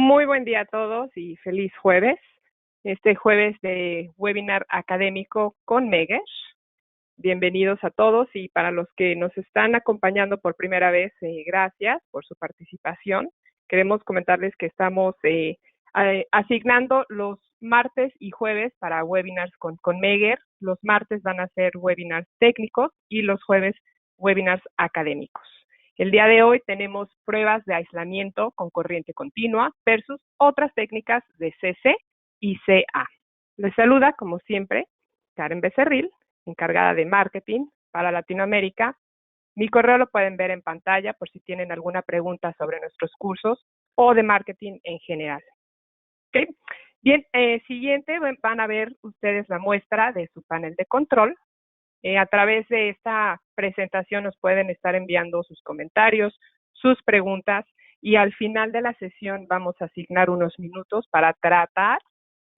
Muy buen día a todos y feliz jueves. Este jueves de webinar académico con Meger. Bienvenidos a todos y para los que nos están acompañando por primera vez, gracias por su participación. Queremos comentarles que estamos asignando los martes y jueves para webinars con Meger. Los martes van a ser webinars técnicos y los jueves webinars académicos. El día de hoy tenemos pruebas de aislamiento con corriente continua versus otras técnicas de CC y CA. Les saluda, como siempre, Karen Becerril, encargada de marketing para Latinoamérica. Mi correo lo pueden ver en pantalla por si tienen alguna pregunta sobre nuestros cursos o de marketing en general. ¿Okay? Bien, siguiente van a ver ustedes la muestra de su panel de control. A través de esta presentación nos pueden estar enviando sus comentarios, sus preguntas y al final de la sesión vamos a asignar unos minutos para tratar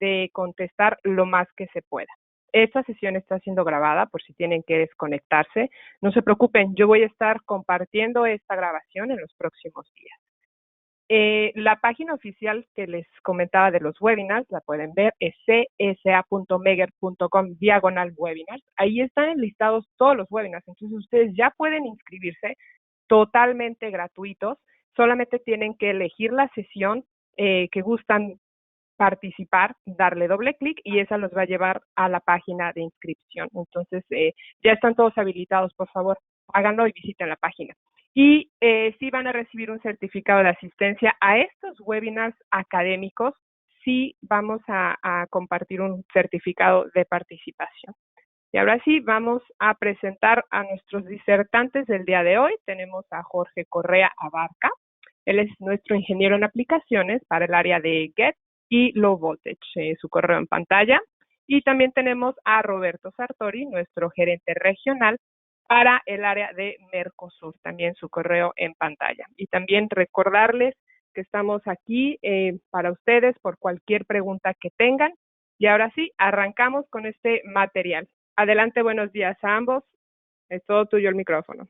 de contestar lo más que se pueda. Esta sesión está siendo grabada por si tienen que desconectarse. No se preocupen, yo voy a estar compartiendo esta grabación en los próximos días. La página oficial que les comentaba de los webinars, la pueden ver, es csa.meger.com/webinars. Ahí están enlistados todos los webinars, entonces ustedes ya pueden inscribirse totalmente gratuitos, solamente tienen que elegir la sesión que gustan participar, darle doble clic y esa los va a llevar a la página de inscripción. Entonces, ya están todos habilitados, por favor, háganlo y visiten la página. Y sí van a recibir un certificado de asistencia a estos webinars académicos, sí vamos a compartir un certificado de participación. Y ahora sí, vamos a presentar a nuestros disertantes del día de hoy. Tenemos a Jorge Correa Abarca. Él es nuestro ingeniero en aplicaciones para el área de Get y Low Voltage, su correo en pantalla. Y también tenemos a Roberto Sartori, nuestro gerente regional para el área de Mercosur, también su correo en pantalla. Y también recordarles que estamos aquí para ustedes por cualquier pregunta que tengan. Y ahora sí, arrancamos con este material. Adelante, buenos días a ambos. Es todo tuyo el micrófono.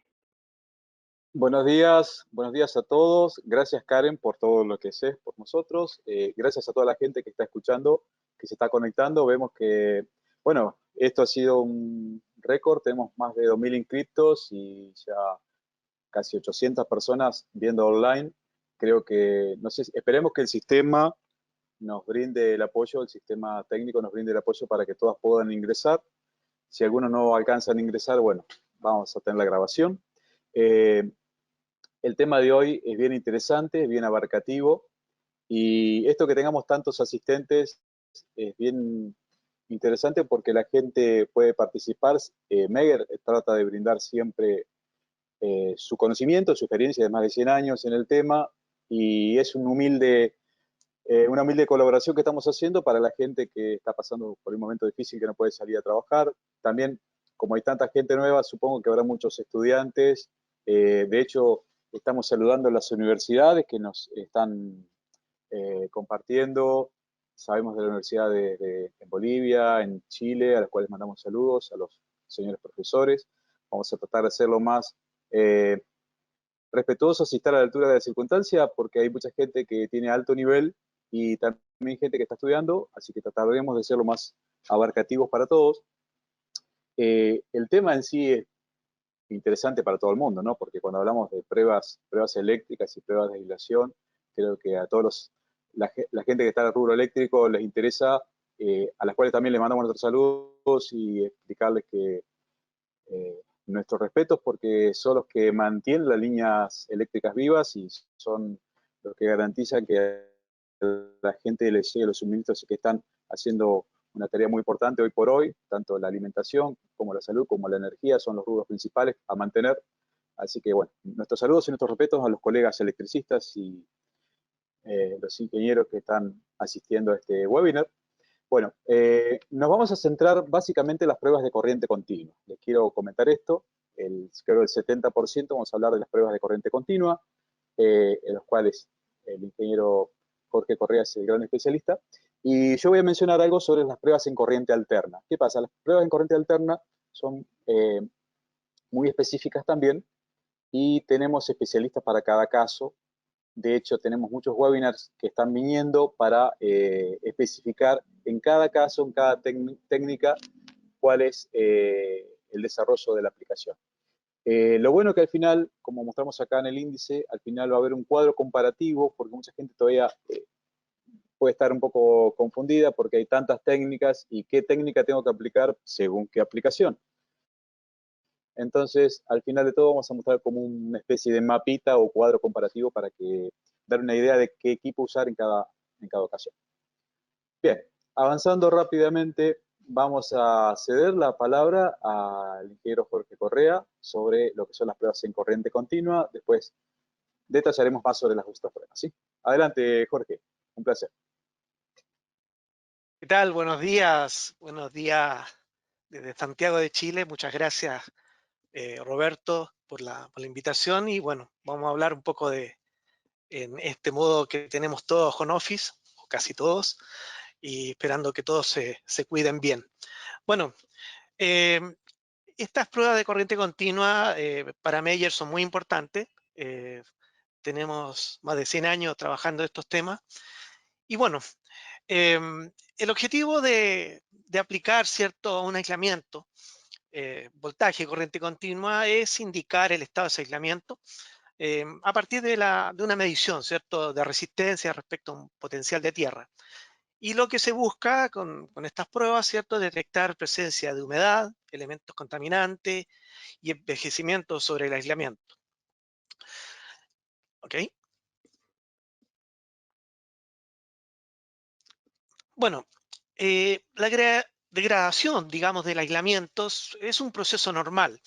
Buenos días a todos. Gracias, Karen, por todo lo que haces por nosotros. Gracias a toda la gente que está escuchando, que se está conectando. Vemos que, bueno, esto ha sido un récord. Tenemos más de 2.000 inscritos y ya casi 800 personas viendo online. Creo que, no sé, esperemos que el sistema nos brinde el apoyo, el sistema técnico nos brinde el apoyo para que todas puedan ingresar. Si algunos no alcanzan a ingresar, bueno, vamos a tener la grabación. El tema de hoy es bien interesante, es bien abarcativo y esto que tengamos tantos asistentes es bien interesante porque la gente puede participar. Meger trata de brindar siempre su conocimiento, su experiencia de más de 100 años en el tema y es una humilde colaboración que estamos haciendo para la gente que está pasando por un momento difícil que no puede salir a trabajar. También, como hay tanta gente nueva, supongo que habrá muchos estudiantes. De hecho, estamos saludando a las universidades que nos están compartiendo. Sabemos de la universidad en Bolivia, en Chile, a las cuales mandamos saludos, a los señores profesores. Vamos a tratar de hacerlo más respetuosos y estar a la altura de la circunstancia, porque hay mucha gente que tiene alto nivel y también gente que está estudiando, así que trataremos de ser lo más abarcativos para todos. El tema en sí es interesante para todo el mundo, ¿no? Porque cuando hablamos de pruebas eléctricas y pruebas de aislación, creo que a todos la gente que está en el rubro eléctrico les interesa, a las cuales también les mandamos nuestros saludos y explicarles que nuestros respetos porque son los que mantienen las líneas eléctricas vivas y son los que garantizan que la gente les llegue los suministros y que están haciendo una tarea muy importante hoy por hoy, tanto la alimentación como la salud como la energía son los rubros principales a mantener. Así que bueno, nuestros saludos y nuestros respetos a los colegas electricistas y los ingenieros que están asistiendo a este webinar. Bueno, nos vamos a centrar básicamente en las pruebas de corriente continua. Les quiero comentar esto. Creo el 70% vamos a hablar de las pruebas de corriente continua, en los cuales el ingeniero Jorge Correa es el gran especialista. Y yo voy a mencionar algo sobre las pruebas en corriente alterna. ¿Qué pasa? Las pruebas en corriente alterna son muy específicas también y tenemos especialistas para cada caso De hecho, tenemos muchos webinars que están viniendo para especificar en cada caso, en cada técnica, cuál es el desarrollo de la aplicación. Lo bueno que al final, como mostramos acá en el índice, al final va a haber un cuadro comparativo, porque mucha gente todavía puede estar un poco confundida porque hay tantas técnicas y qué técnica tengo que aplicar según qué aplicación. Entonces, al final de todo vamos a mostrar como una especie de mapita o cuadro comparativo para que dar una idea de qué equipo usar en cada ocasión. Bien, avanzando rápidamente, vamos a ceder la palabra al ingeniero Jorge Correa sobre lo que son las pruebas en corriente continua. Después detallaremos más sobre las justas pruebas. ¿Sí? Adelante, Jorge. Un placer. ¿Qué tal? Buenos días. Buenos días desde Santiago de Chile. Muchas gracias, Roberto, por la invitación. Y bueno, vamos a hablar un poco en este modo que tenemos todos home office, o casi todos, y esperando que todos se cuiden bien. Bueno, eh, estas pruebas de corriente continua para Meyer son muy importantes. Tenemos más de 100 años trabajando estos temas. Y bueno, el objetivo de aplicar cierto un aislamiento, voltaje, corriente continua, es indicar el estado de aislamiento a partir de una medición, ¿cierto?, de resistencia respecto a un potencial de tierra. Y lo que se busca con estas pruebas, ¿cierto?, es detectar presencia de humedad, elementos contaminantes y envejecimiento sobre el aislamiento. ¿Ok? Bueno, la degradación, digamos, del aislamiento es un proceso normal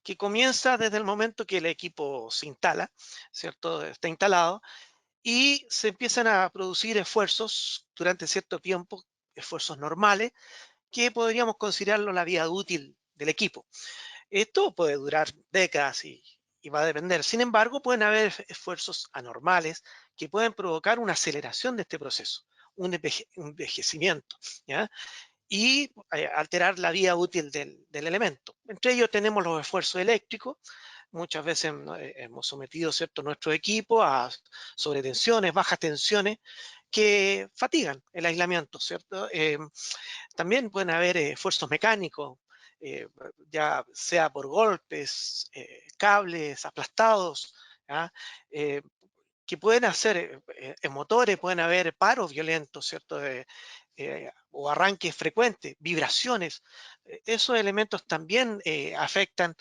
que comienza desde el momento que el equipo se instala, ¿cierto? Está instalado y se empiezan a producir esfuerzos durante cierto tiempo, esfuerzos normales, que podríamos considerarlo la vida útil del equipo. Esto puede durar décadas y va a depender. Sin embargo, pueden haber esfuerzos anormales que pueden provocar una aceleración de este proceso, un envejecimiento, ¿ya? Y alterar la vida útil del elemento. Entre ellos tenemos los esfuerzos eléctricos. Muchas veces hemos sometido, ¿cierto?, nuestro equipo a sobretensiones, bajas tensiones que fatigan el aislamiento, ¿cierto? También pueden haber esfuerzos mecánicos, eh, ya sea por golpes, cables aplastados, ¿ya? Eh, que pueden hacer en motores, pueden haber paros violentos, ¿cierto? O arranques frecuentes, vibraciones. Esos elementos también afectan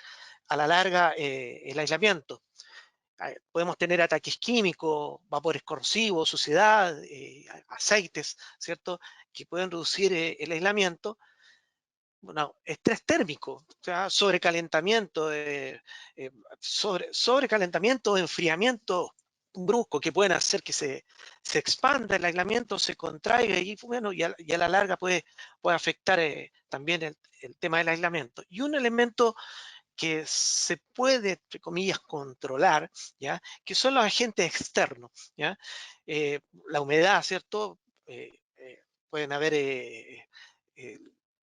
a la larga el aislamiento. Podemos tener ataques químicos, vapores corrosivos, suciedad, aceites, ¿cierto?, que pueden reducir el aislamiento. Bueno, estrés térmico, o sea, sobrecalentamiento, sobrecalentamiento o enfriamiento brusco que pueden hacer que se expanda el aislamiento, se contraiga y bueno, y a la larga puede afectar también el tema del aislamiento. Y un elemento que se puede, entre comillas, controlar, ¿ya?, que son los agentes externos, ¿ya? La humedad, ¿cierto? Pueden haber eh,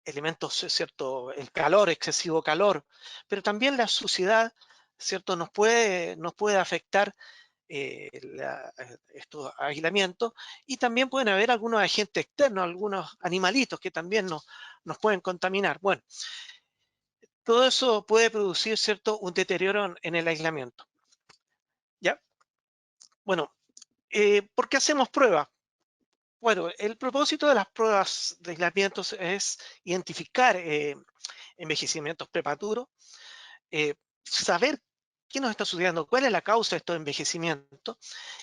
elementos, ¿cierto? El calor, excesivo calor, pero también la suciedad, ¿cierto? Nos puede afectar estos aislamientos, y también pueden haber algunos agentes externos, algunos animalitos que también nos pueden contaminar. Bueno, todo eso puede producir, ¿cierto?, un deterioro en el aislamiento. ¿Ya? Bueno, ¿por qué hacemos pruebas? Bueno, el propósito de las pruebas de aislamiento es identificar envejecimientos prematuros, saber qué nos está sucediendo, cuál es la causa de estos envejecimientos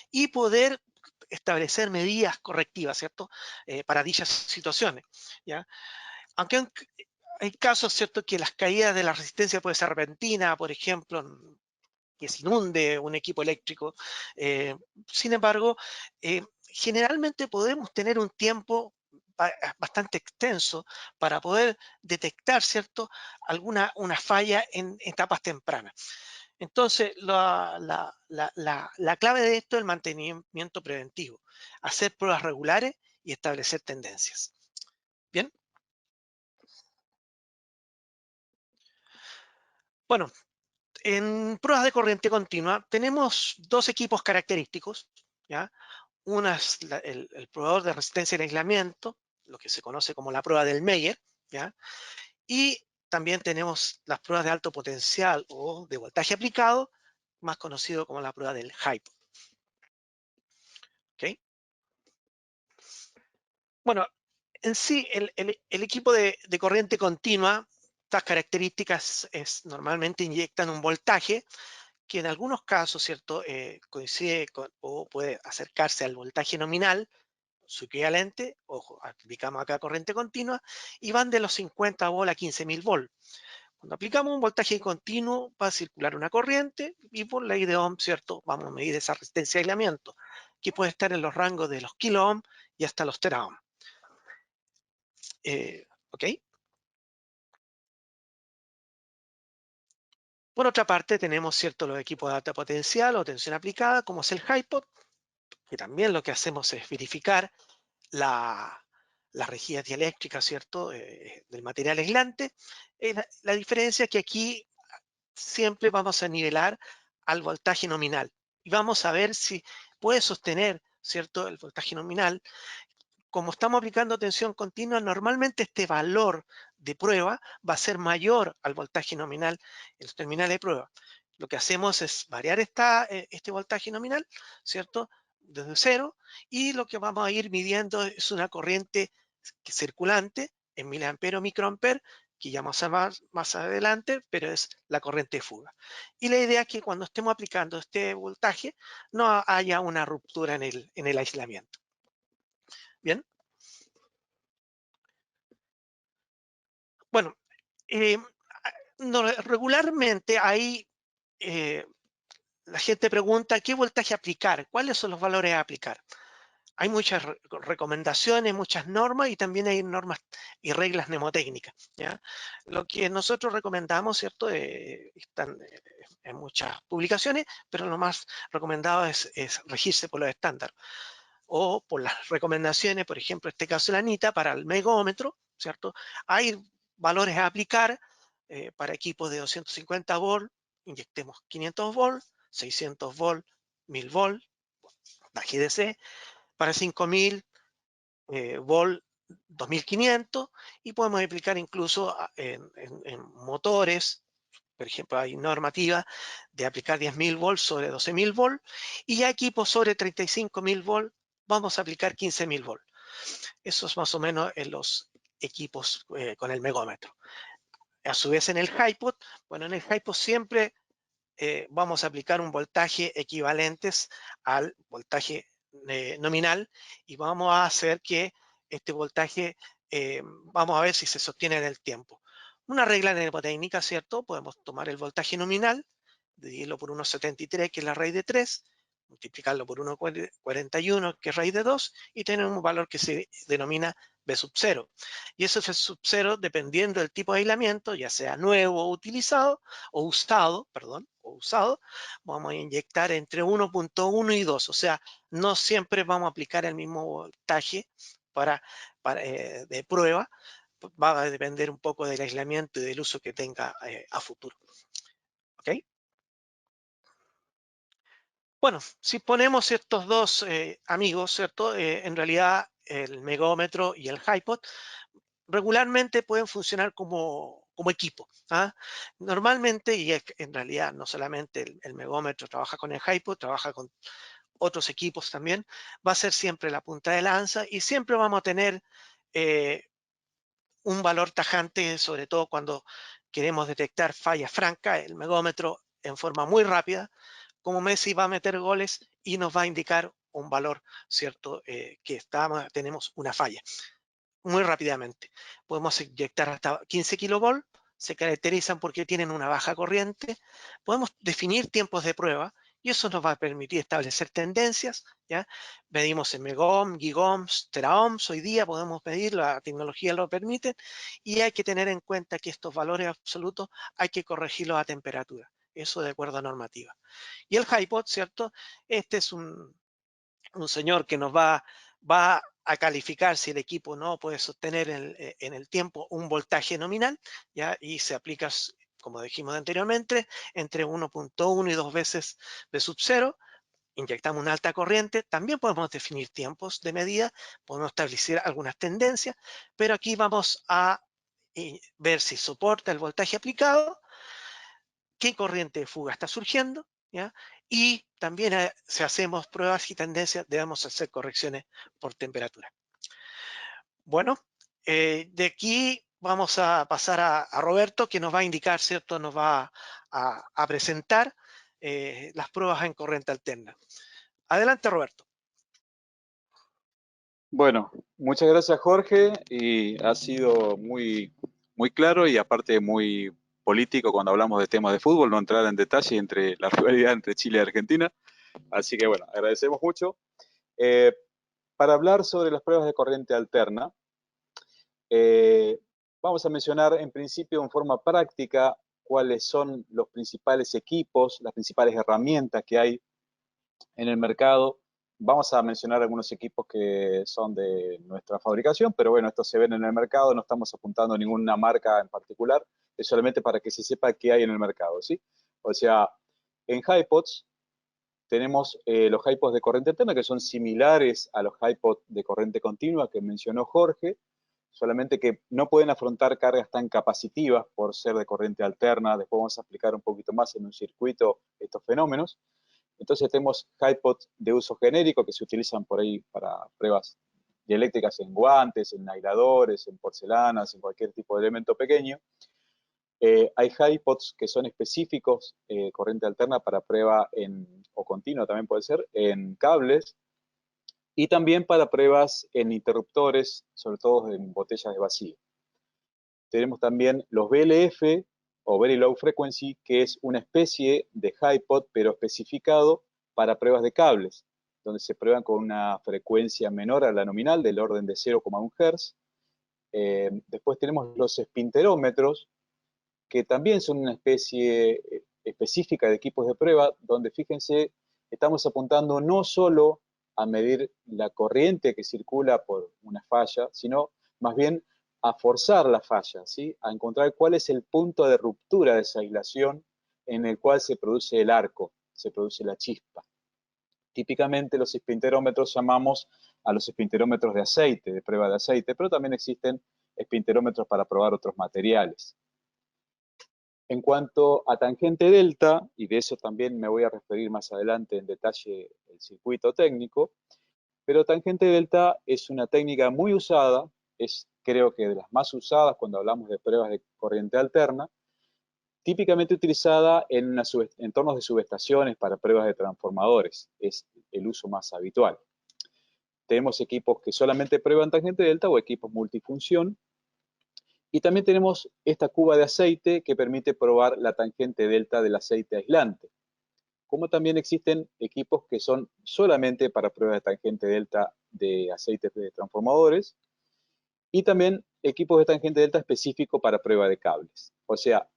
y poder establecer medidas correctivas, ¿cierto?, para dichas situaciones, ¿ya? Aunque hay casos, ¿cierto?, que las caídas de la resistencia puede ser repentina, por ejemplo, que se inunde un equipo eléctrico. Eh, Sin embargo, generalmente podemos tener un tiempo bastante extenso para poder detectar, ¿cierto?, una falla en etapas tempranas. Entonces, la clave de esto es el mantenimiento preventivo, hacer pruebas regulares y establecer tendencias. Bien, bueno, En pruebas de corriente continua tenemos dos equipos característicos, ¿ya? Una es el probador de resistencia y aislamiento, lo que se conoce como la prueba del Meyer, ¿ya? Y también tenemos las pruebas de alto potencial o de voltaje aplicado, más conocido como la prueba del HIPO. ¿Okay? Bueno, en sí, el equipo de corriente continua, estas características normalmente inyectan un voltaje que en algunos casos, ¿cierto? Coincide o puede acercarse al voltaje nominal, su equivalente, ojo, aplicamos acá corriente continua, y van de los 50 volt a 15.000 volt. Cuando aplicamos un voltaje continuo, va a circular una corriente y por ley de Ohm, ¿cierto? Vamos a medir esa resistencia de aislamiento, que puede estar en los rangos de los kilo ohm y hasta los teraohm. ¿Ok? Por otra parte, tenemos, ¿cierto? Los equipos de alta potencial o tensión aplicada, como es el HiPod, que también lo que hacemos es verificar las rejillas dieléctricas, ¿cierto? Del material aislante. La diferencia es que aquí siempre vamos a nivelar al voltaje nominal y vamos a ver si puede sostener, ¿cierto? El voltaje nominal. Como estamos aplicando tensión continua, normalmente este valor de prueba va a ser mayor al voltaje nominal en los terminales de prueba. Lo que hacemos es variar este voltaje nominal, ¿cierto? Desde cero, y lo que vamos a ir midiendo es una corriente circulante en miliampere o microampere, que ya más adelante, pero es la corriente de fuga. Y la idea es que cuando estemos aplicando este voltaje no haya una ruptura en el aislamiento. Bien. Bueno, eh, regularmente hay, eh, la gente pregunta qué voltaje aplicar, cuáles son los valores a aplicar. Hay muchas recomendaciones, muchas normas y también hay normas y reglas mnemotécnicas, ¿ya? Lo que nosotros recomendamos, ¿cierto? Están en muchas publicaciones, pero lo más recomendado es regirse por los estándares o por las recomendaciones, por ejemplo, en este caso la ANITA para el megómetro, ¿cierto? Hay valores a aplicar para equipos de 250 volt, inyectemos 500 volt, 600 volt, 1000 volt, la GDC, para 5000 volt, 2500, y podemos aplicar incluso en motores. Por ejemplo, hay normativa de aplicar 10.000 volts sobre 12.000 volts y ya equipos sobre 35.000 volts vamos a aplicar 15.000 volts. Eso es más o menos en los equipos con el megómetro. A su vez en el HiPod, bueno, en el HiPod siempre vamos a aplicar un voltaje equivalentes al voltaje nominal y vamos a hacer que este voltaje, vamos a ver si se sostiene en el tiempo. Una regla mnemotécnica, ¿cierto? Podemos tomar el voltaje nominal, dividirlo por 1,73, que es la raíz de 3, multiplicarlo por 1,41, que es raíz de 2, y tener un valor que se denomina B sub 0. Y ese B sub 0, dependiendo del tipo de aislamiento, ya sea nuevo o utilizado, o usado, perdón, o usado, vamos a inyectar entre 1.1 y 2. O sea, no siempre vamos a aplicar el mismo voltaje de prueba. Va a depender un poco del aislamiento y del uso que tenga a futuro. ¿Ok? Bueno, si ponemos estos dos amigos, ¿cierto? En realidad el megómetro y el HiPod regularmente pueden funcionar como equipo. ¿Ah? Normalmente, y en realidad no solamente el megómetro trabaja con el HiPod, trabaja con otros equipos también, va a ser siempre la punta de lanza y siempre vamos a tener eh, un valor tajante, sobre todo cuando queremos detectar fallas francas, el megómetro en forma muy rápida, como Messi va a meter goles y nos va a indicar un valor, ¿cierto? Que tenemos una falla muy rápidamente. Podemos inyectar hasta 15 kilovolt, se caracterizan porque tienen una baja corriente. Podemos definir tiempos de prueba y eso nos va a permitir establecer tendencias, ¿ya? Medimos en megohm, gigohms, teraohms, hoy día podemos medir, la tecnología lo permite, y hay que tener en cuenta que estos valores absolutos hay que corregirlos a temperatura, eso de acuerdo a normativa. Y el HiPod, ¿cierto? Este es un señor que nos va a calificar si el equipo no puede sostener en el tiempo un voltaje nominal, ¿ya? Y se aplica como dijimos anteriormente, entre 1.1 y 2 veces V sub 0. Inyectamos una alta corriente, también podemos definir tiempos de medida, podemos establecer algunas tendencias, pero aquí vamos a ver si soporta el voltaje aplicado, qué corriente de fuga está surgiendo, ¿ya? Y también si hacemos pruebas y tendencias, debemos hacer correcciones por temperatura. Bueno, de aquí vamos a pasar a Roberto, que nos va a indicar, ¿cierto? Nos va a presentar las pruebas en corriente alterna. Adelante, Roberto. Bueno, muchas gracias Jorge y ha sido muy claro y aparte muy político cuando hablamos de temas de fútbol, no entrar en detalle entre la rivalidad entre Chile y Argentina. Así que bueno, agradecemos mucho. Eh, para hablar sobre las pruebas de corriente alterna, vamos a mencionar en principio en forma práctica cuáles son los principales equipos, las principales herramientas que hay en el mercado. Vamos a mencionar algunos equipos que son de nuestra fabricación, pero bueno, estos se ven en el mercado, no estamos apuntando a ninguna marca en particular, es solamente para que se sepa qué hay en el mercado, ¿sí? O sea, en HiPods tenemos los HiPods de corriente alterna, que son similares a los HiPods de corriente continua que mencionó Jorge, solamente que no pueden afrontar cargas tan capacitivas por ser de corriente alterna. Después vamos a explicar un poquito más en un circuito estos fenómenos. Entonces tenemos HiPods de uso genérico que se utilizan por ahí para pruebas dieléctricas en guantes, en aisladores, en porcelanas, en cualquier tipo de elemento pequeño. Hay HiPods que son específicos, corriente alterna para prueba o continua también puede ser, en cables, y también para pruebas en interruptores, sobre todo en botellas de vacío. Tenemos también los VLF o Very Low Frequency, que es una especie de HiPod, pero especificado para pruebas de cables, donde se prueban con una frecuencia menor a la nominal, del orden de 0,1 Hz. Después tenemos los espinterómetros, que también son una especie específica de equipos de prueba, donde fíjense, estamos apuntando no solo a medir la corriente que circula por una falla, sino más bien a forzar la falla, ¿sí? A encontrar cuál es el punto de ruptura de esa aislación en el cual se produce el arco, se produce la chispa. Típicamente los espinterómetros llamamos a los espinterómetros de aceite, de prueba de aceite, pero también existen espinterómetros para probar otros materiales. En cuanto a tangente delta, y de eso también me voy a referir más adelante en detalle el circuito técnico, pero tangente delta es una técnica muy usada, es creo que de las más usadas cuando hablamos de pruebas de corriente alterna, típicamente utilizada en entornos de subestaciones para pruebas de transformadores, es el uso más habitual. Tenemos equipos que solamente prueban tangente delta o equipos multifunción. Y también tenemos esta cuba de aceite que permite probar la tangente delta del aceite aislante. Como también existen equipos que son solamente para pruebas de tangente delta de aceites de transformadores. Y también equipos de tangente delta específicos para prueba de cables. O sea,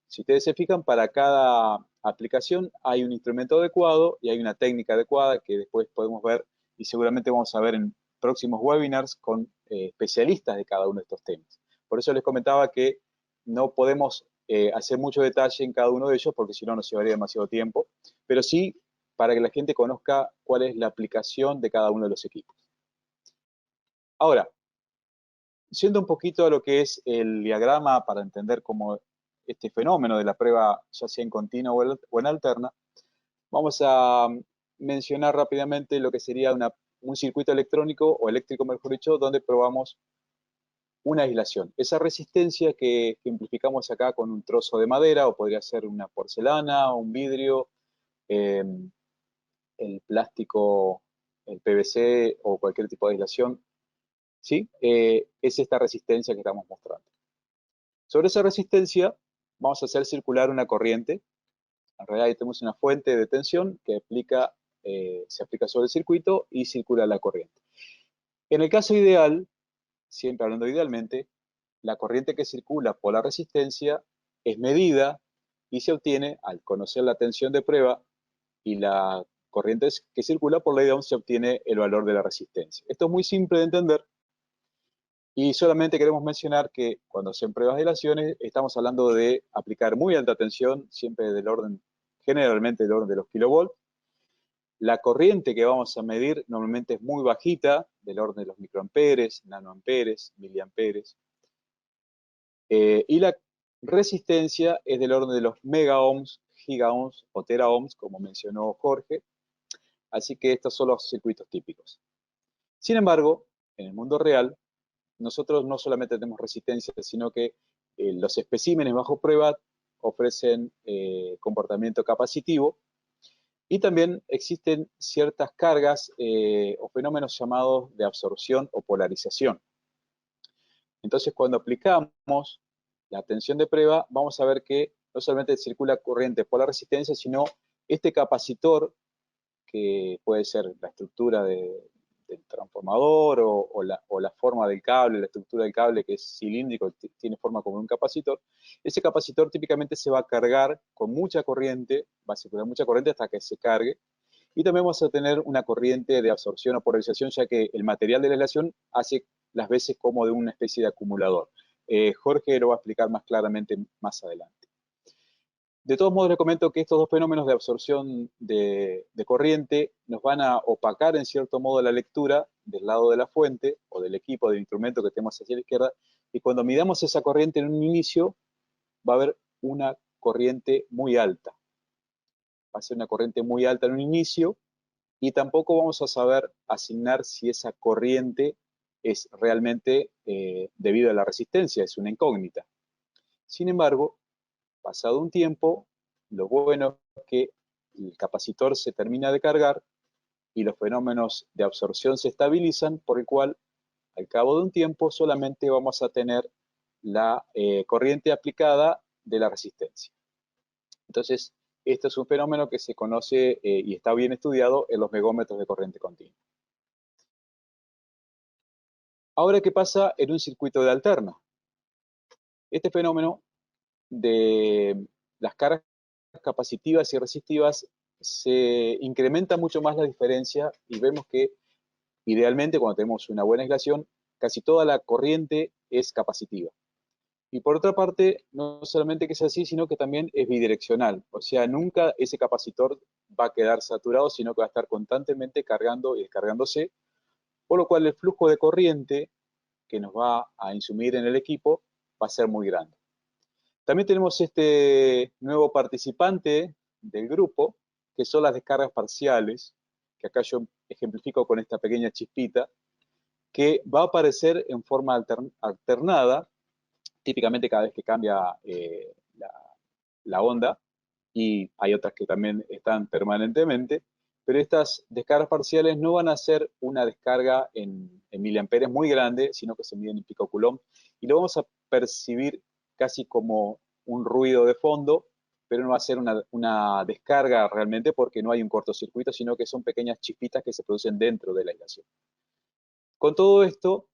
si ustedes se fijan, para cada aplicación hay un instrumento adecuado y hay una técnica adecuada que después podemos ver y seguramente vamos a ver en próximos webinars con especialistas de cada uno de estos temas. Por eso les comentaba que no podemos hacer mucho detalle en cada uno de ellos porque si no nos llevaría demasiado tiempo, pero sí para que la gente conozca cuál es la aplicación de cada uno de los equipos. Ahora, yendo un poquito a lo que es el diagrama para entender cómo este fenómeno de la prueba, ya sea en continua o en alterna, vamos a mencionar rápidamente lo que sería un circuito electrónico o eléctrico, mejor dicho, donde probamos una aislación. Esa resistencia que ejemplificamos acá con un trozo de madera, o podría ser una porcelana, un vidrio, el plástico, el PVC o cualquier tipo de aislación, ¿sí? Es esta resistencia que estamos mostrando. Sobre esa resistencia vamos a hacer circular una corriente. En realidad ahí tenemos una fuente de tensión que se aplica sobre el circuito y circula la corriente. En el caso ideal, siempre hablando idealmente, la corriente que circula por la resistencia es medida y se obtiene, al conocer la tensión de prueba y la corriente que circula por ley de Ohm, se obtiene el valor de la resistencia. Esto es muy simple de entender Y solamente queremos mencionar que cuando hacen pruebas de aislaciones, estamos hablando de aplicar muy alta tensión, siempre del orden, generalmente del orden de los kilovolts. La corriente que vamos a medir normalmente es muy bajita, del orden de los microamperes, nanoamperes, miliamperes. Y la resistencia es del orden de los megaohms, gigaohms o teraohms, como mencionó Jorge. Así que estos son los circuitos típicos. Sin embargo, en el mundo real, nosotros no solamente tenemos resistencia, sino que los especímenes bajo prueba ofrecen comportamiento capacitivo y también existen ciertas cargas o fenómenos llamados de absorción o polarización. Entonces, cuando aplicamos la tensión de prueba, vamos a ver que no solamente circula corriente por la resistencia, sino este capacitor, que puede ser la estructura del transformador o la forma del cable, la estructura del cable que es cilíndrico, tiene forma como un capacitor. Ese capacitor típicamente se va a cargar con mucha corriente, va a circular mucha corriente hasta que se cargue, y también vamos a tener una corriente de absorción o polarización, ya que el material de la aislación hace las veces como de una especie de acumulador. Jorge lo va a explicar más claramente más adelante. De todos modos, les comento que estos dos fenómenos de absorción de corriente nos van a opacar en cierto modo la lectura del lado de la fuente o del equipo, del instrumento que tenemos hacia la izquierda, y cuando midamos esa corriente en un inicio, va a haber una corriente muy alta. Va a ser una corriente muy alta en un inicio, y tampoco vamos a saber asignar si esa corriente es realmente debido a la resistencia, es una incógnita. Sin embargo, pasado un tiempo, lo bueno es que el capacitor se termina de cargar y los fenómenos de absorción se estabilizan, por el cual al cabo de un tiempo solamente vamos a tener la corriente aplicada de la resistencia. Entonces, esto es un fenómeno que se conoce y está bien estudiado en los megómetros de corriente continua. Ahora, ¿qué pasa en un circuito de alterna? Este fenómeno de las cargas capacitivas y resistivas se incrementa mucho más la diferencia y vemos que idealmente cuando tenemos una buena aislación, casi toda la corriente es capacitiva. Y por otra parte, no solamente que es así, sino que también es bidireccional. O sea, nunca ese capacitor va a quedar saturado, sino que va a estar constantemente cargando y descargándose, por lo cual el flujo de corriente que nos va a insumir en el equipo va a ser muy grande. También tenemos este nuevo participante del grupo, que son las descargas parciales, que acá yo ejemplifico con esta pequeña chispita, que va a aparecer en forma alternada, típicamente cada vez que cambia la onda, y hay otras que también están permanentemente, pero estas descargas parciales no van a ser una descarga en miliamperes muy grande, sino que se miden en picocoulomb, y lo vamos a percibir casi como un ruido de fondo, pero no va a ser una descarga realmente porque no hay un cortocircuito, sino que son pequeñas chispitas que se producen dentro de la aislación. Con todo esto,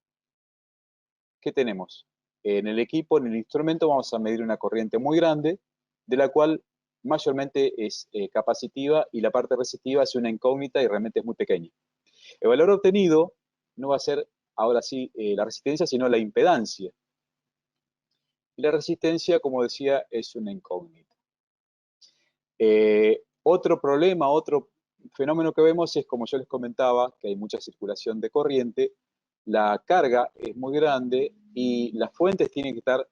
¿qué tenemos? En el equipo, en el instrumento, vamos a medir una corriente muy grande, de la cual mayormente es capacitiva y la parte resistiva es una incógnita y realmente es muy pequeña. El valor obtenido no va a ser, ahora sí, la resistencia, sino la impedancia. Y la resistencia, como decía, es una incógnita. Otro problema, otro fenómeno que vemos es, como yo les comentaba, que hay mucha circulación de corriente, la carga es muy grande y las fuentes tienen que estar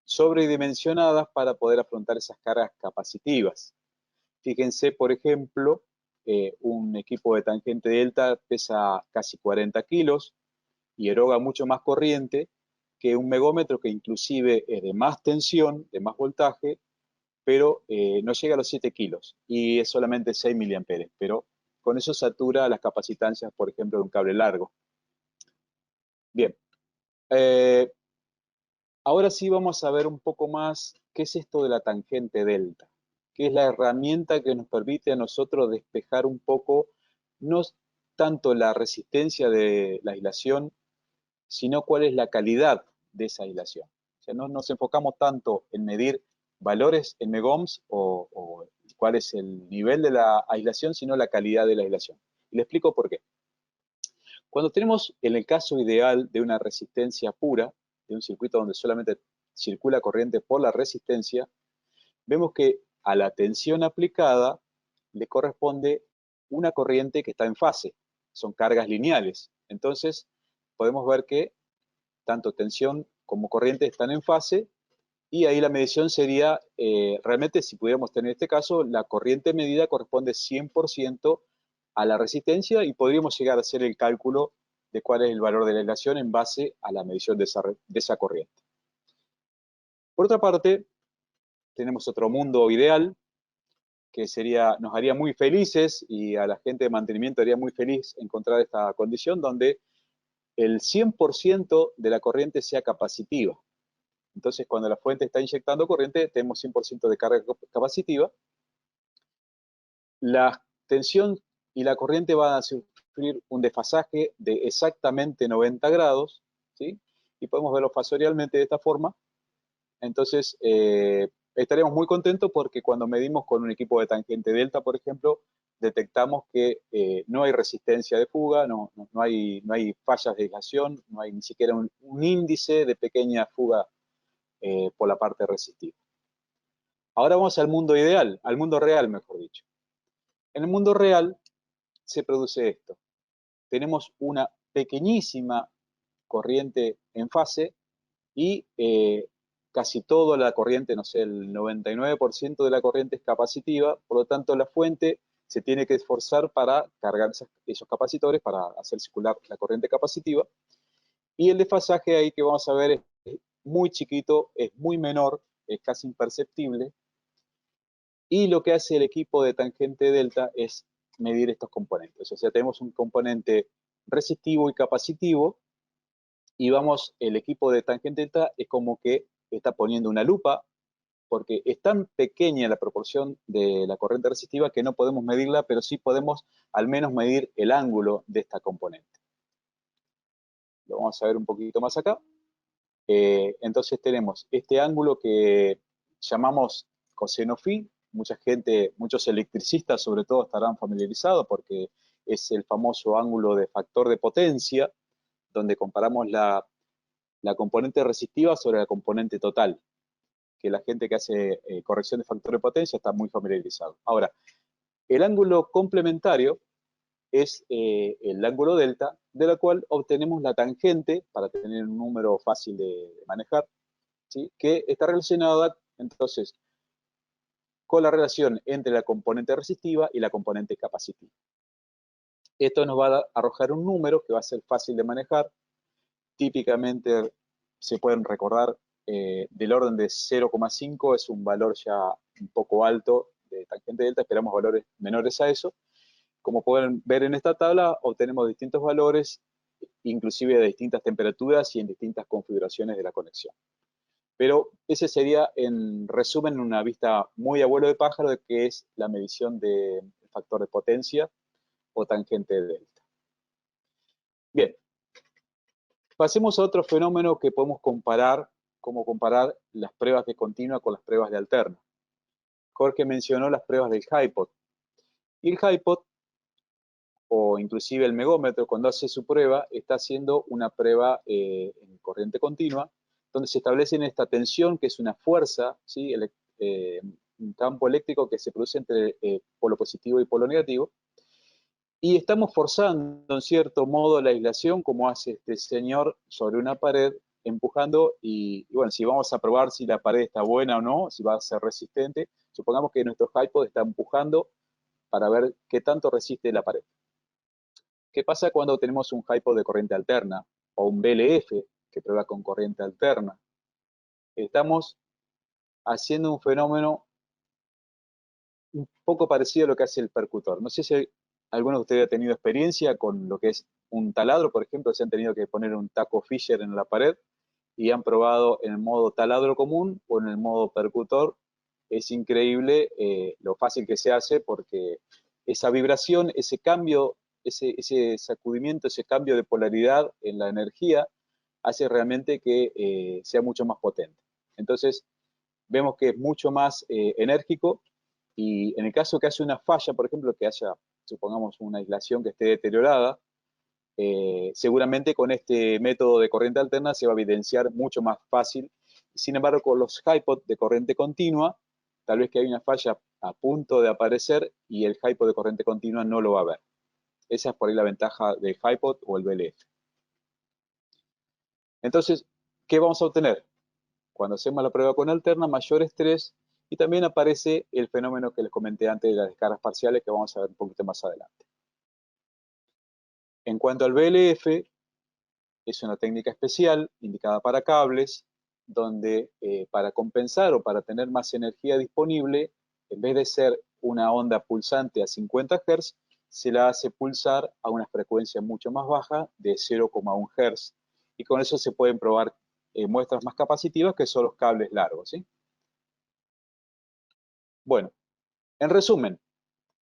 sobredimensionadas para poder afrontar esas cargas capacitivas. Fíjense, por ejemplo, un equipo de tangente delta pesa casi 40 kilos y eroga mucho más corriente que un megómetro que inclusive es de más tensión, de más voltaje, pero no llega a los 7 kilos y es solamente 6 miliamperes, pero con eso satura las capacitancias, por ejemplo, de un cable largo. Bien, ahora sí vamos a ver un poco más qué es esto de la tangente delta, que es la herramienta que nos permite a nosotros despejar un poco, no tanto la resistencia de la aislación, sino cuál es la calidad de esa aislación. O sea, no nos enfocamos tanto en medir valores en megohms o cuál es el nivel de la aislación, sino la calidad de la aislación. Y le explico por qué. Cuando tenemos, en el caso ideal de una resistencia pura, de un circuito donde solamente circula corriente por la resistencia, vemos que a la tensión aplicada le corresponde una corriente que está en fase, son cargas lineales. Entonces, podemos ver que tanto tensión como corriente están en fase, y ahí la medición sería, realmente si pudiéramos tener este caso, la corriente medida corresponde 100% a la resistencia, y podríamos llegar a hacer el cálculo de cuál es el valor de la aislación en base a la medición de esa corriente. Por otra parte, tenemos otro mundo ideal, que nos haría muy felices, y a la gente de mantenimiento haría muy feliz encontrar esta condición, donde el 100% de la corriente sea capacitiva. Entonces, cuando la fuente está inyectando corriente, tenemos 100% de carga capacitiva. La tensión y la corriente van a sufrir un desfasaje de exactamente 90 grados, ¿sí? Y podemos verlo fasorialmente de esta forma. Entonces, estaremos muy contentos porque cuando medimos con un equipo de tangente delta, por ejemplo, detectamos que no hay resistencia de fuga, no hay fallas de aislación, no hay ni siquiera un índice de pequeña fuga por la parte resistiva. Ahora vamos al mundo ideal, al mundo real, mejor dicho. En el mundo real se produce esto. Tenemos una pequeñísima corriente en fase y casi toda la corriente, no sé, el 99% de la corriente es capacitiva, por lo tanto la fuente se tiene que esforzar para cargar esos capacitores, para hacer circular la corriente capacitiva, y el desfasaje ahí que vamos a ver es muy chiquito, es muy menor, es casi imperceptible, y lo que hace el equipo de tangente delta es medir estos componentes. O sea, tenemos un componente resistivo y capacitivo, y el equipo de tangente delta es como que está poniendo una lupa, porque es tan pequeña la proporción de la corriente resistiva que no podemos medirla, pero sí podemos al menos medir el ángulo de esta componente. Lo vamos a ver un poquito más acá. Entonces tenemos este ángulo que llamamos coseno phi. Muchos electricistas sobre todo estarán familiarizados porque es el famoso ángulo de factor de potencia, donde comparamos la componente resistiva sobre la componente total, que la gente que hace corrección de factor de potencia está muy familiarizado. Ahora, el ángulo complementario es el ángulo delta, de la cual obtenemos la tangente, para tener un número fácil de manejar, ¿sí? Que está relacionada entonces con la relación entre la componente resistiva y la componente capacitiva. Esto nos va a arrojar un número que va a ser fácil de manejar. Típicamente se pueden recordar del orden de 0,5, es un valor ya un poco alto de tangente delta, esperamos valores menores a eso. Como pueden ver en esta tabla, obtenemos distintos valores, inclusive de distintas temperaturas y en distintas configuraciones de la conexión. Pero ese sería, en resumen, una vista muy a vuelo de pájaro de qué es la medición del factor de potencia o tangente delta. Bien, pasemos a otro fenómeno que podemos comparar, cómo comparar las pruebas de continua con las pruebas de alterna. Jorge mencionó las pruebas del HiPod. Y el HiPod, o inclusive el megómetro, cuando hace su prueba, está haciendo una prueba en corriente continua, donde se establece esta tensión, que es una fuerza, ¿sí? Un campo eléctrico que se produce entre polo positivo y polo negativo, y estamos forzando en cierto modo la aislación, como hace este señor sobre una pared, empujando, y bueno, si vamos a probar si la pared está buena o no, si va a ser resistente, supongamos que nuestro HiPod está empujando para ver qué tanto resiste la pared. ¿Qué pasa cuando tenemos un HiPod de corriente alterna o un BLF que prueba con corriente alterna? Estamos haciendo un fenómeno un poco parecido a lo que hace el percutor. No sé si alguno de ustedes ha tenido experiencia con lo que es un taladro, por ejemplo, si han tenido que poner un taco Fisher en la pared y han probado en el modo taladro común o en el modo percutor. Es increíble lo fácil que se hace, porque esa vibración, ese cambio, ese sacudimiento, ese cambio de polaridad en la energía hace realmente que sea mucho más potente. Entonces, vemos que es mucho más enérgico, y en el caso que hace una falla, por ejemplo, que haya, supongamos, una aislación que esté deteriorada, seguramente con este método de corriente alterna se va a evidenciar mucho más fácil. Sin embargo, con los HiPod de corriente continua, tal vez que hay una falla a punto de aparecer y el HiPod de corriente continua no lo va a ver. Esa es por ahí la ventaja del HiPod o el BLF. Entonces, ¿qué vamos a obtener? Cuando hacemos la prueba con alterna, mayor estrés, y también aparece el fenómeno que les comenté antes de las descargas parciales, que vamos a ver un poquito más adelante. En cuanto al BLF, es una técnica especial indicada para cables, donde para compensar o para tener más energía disponible, en vez de ser una onda pulsante a 50 Hz, se la hace pulsar a una frecuencia mucho más baja de 0,1 Hz. Y con eso se pueden probar muestras más capacitivas, que son los cables largos, ¿sí? Bueno, en resumen,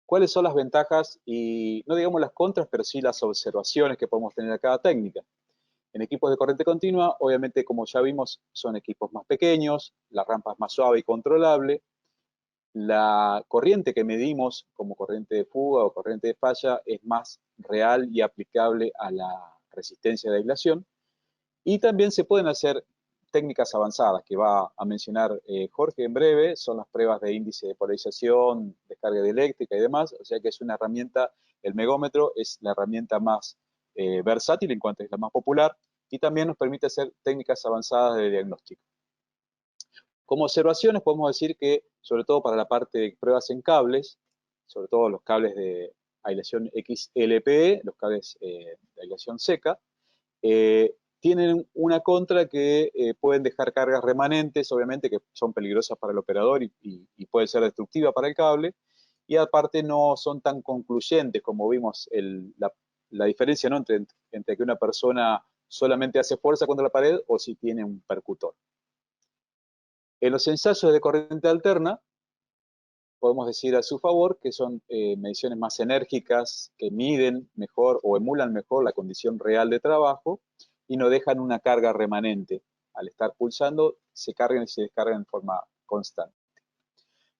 ¿cuáles son las ventajas y no digamos las contras, pero sí las observaciones que podemos tener a cada técnica? En equipos de corriente continua, obviamente, como ya vimos, son equipos más pequeños, la rampa es más suave y controlable, la corriente que medimos como corriente de fuga o corriente de falla es más real y aplicable a la resistencia de aislación, y también se pueden hacer técnicas avanzadas que va a mencionar Jorge en breve, son las pruebas de índice de polarización, descarga eléctrica y demás, o sea que es una herramienta, el megómetro es la herramienta más versátil en cuanto es la más popular, y también nos permite hacer técnicas avanzadas de diagnóstico. Como observaciones podemos decir que, sobre todo para la parte de pruebas en cables, sobre todo los cables de aislación XLPE, los cables de aislación seca, tienen una contra que pueden dejar cargas remanentes, obviamente, que son peligrosas para el operador y pueden ser destructivas para el cable, y aparte no son tan concluyentes como vimos la diferencia, ¿no? entre que una persona solamente hace fuerza contra la pared o si tiene un percutor. En los ensayos de corriente alterna, podemos decir a su favor que son mediciones más enérgicas, que miden mejor o emulan mejor la condición real de trabajo y no dejan una carga remanente. Al estar pulsando, se cargan y se descargan en forma constante.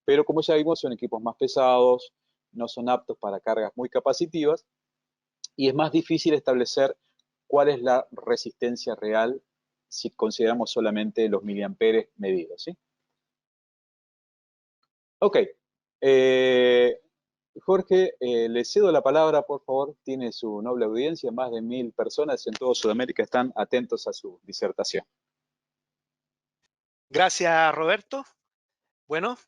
Pero como ya vimos, son equipos más pesados, no son aptos para cargas muy capacitivas y es más difícil establecer cuál es la resistencia real si consideramos solamente los miliamperes medidos, ¿sí? Ok. Jorge, le cedo la palabra, por favor. Tiene su noble audiencia, más de 1000 personas en toda Sudamérica están atentos a su disertación. Gracias, Roberto. Bueno,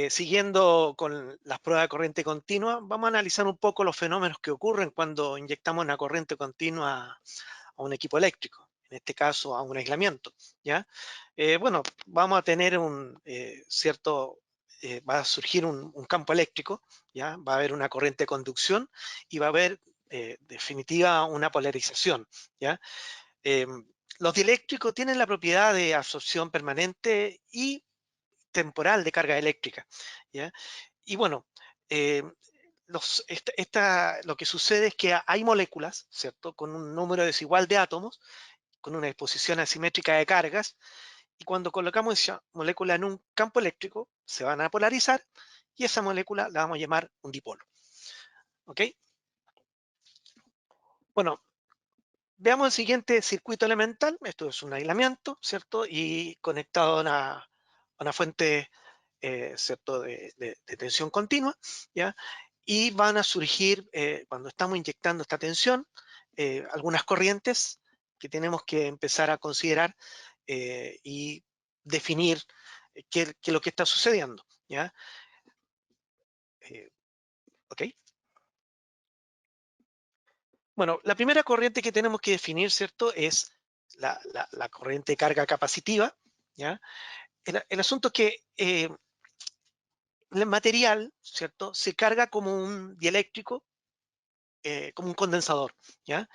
siguiendo con las pruebas de corriente continua, vamos a analizar un poco los fenómenos que ocurren cuando inyectamos una corriente continua a un equipo eléctrico, en este caso a un aislamiento, ¿ya? Bueno, vamos a tener va a surgir un campo eléctrico, ¿ya? Va a haber una corriente de conducción y va a haber, definitiva, una polarización, ¿ya? Los dieléctricos tienen la propiedad de absorción permanente y temporal de carga eléctrica, ¿ya? Y bueno, eh, lo que sucede es que hay moléculas, ¿cierto? Con un número desigual de átomos, con una disposición asimétrica de cargas, y cuando colocamos esa molécula en un campo eléctrico, se van a polarizar, y esa molécula la vamos a llamar un dipolo. ¿Ok? Bueno, veamos el siguiente circuito elemental. Esto es un aislamiento, ¿cierto? Y conectado a una fuente, ¿cierto? De tensión continua, ¿ya? Y van a surgir, cuando estamos inyectando esta tensión, algunas corrientes que tenemos que empezar a considerar y definir qué es lo que está sucediendo, ¿ya? ¿Ok? Bueno, la primera corriente que tenemos que definir, ¿cierto? Es la corriente de carga capacitiva, ¿ya? El asunto es que el material, ¿cierto? Se carga como un dieléctrico, como un condensador, ¿ya?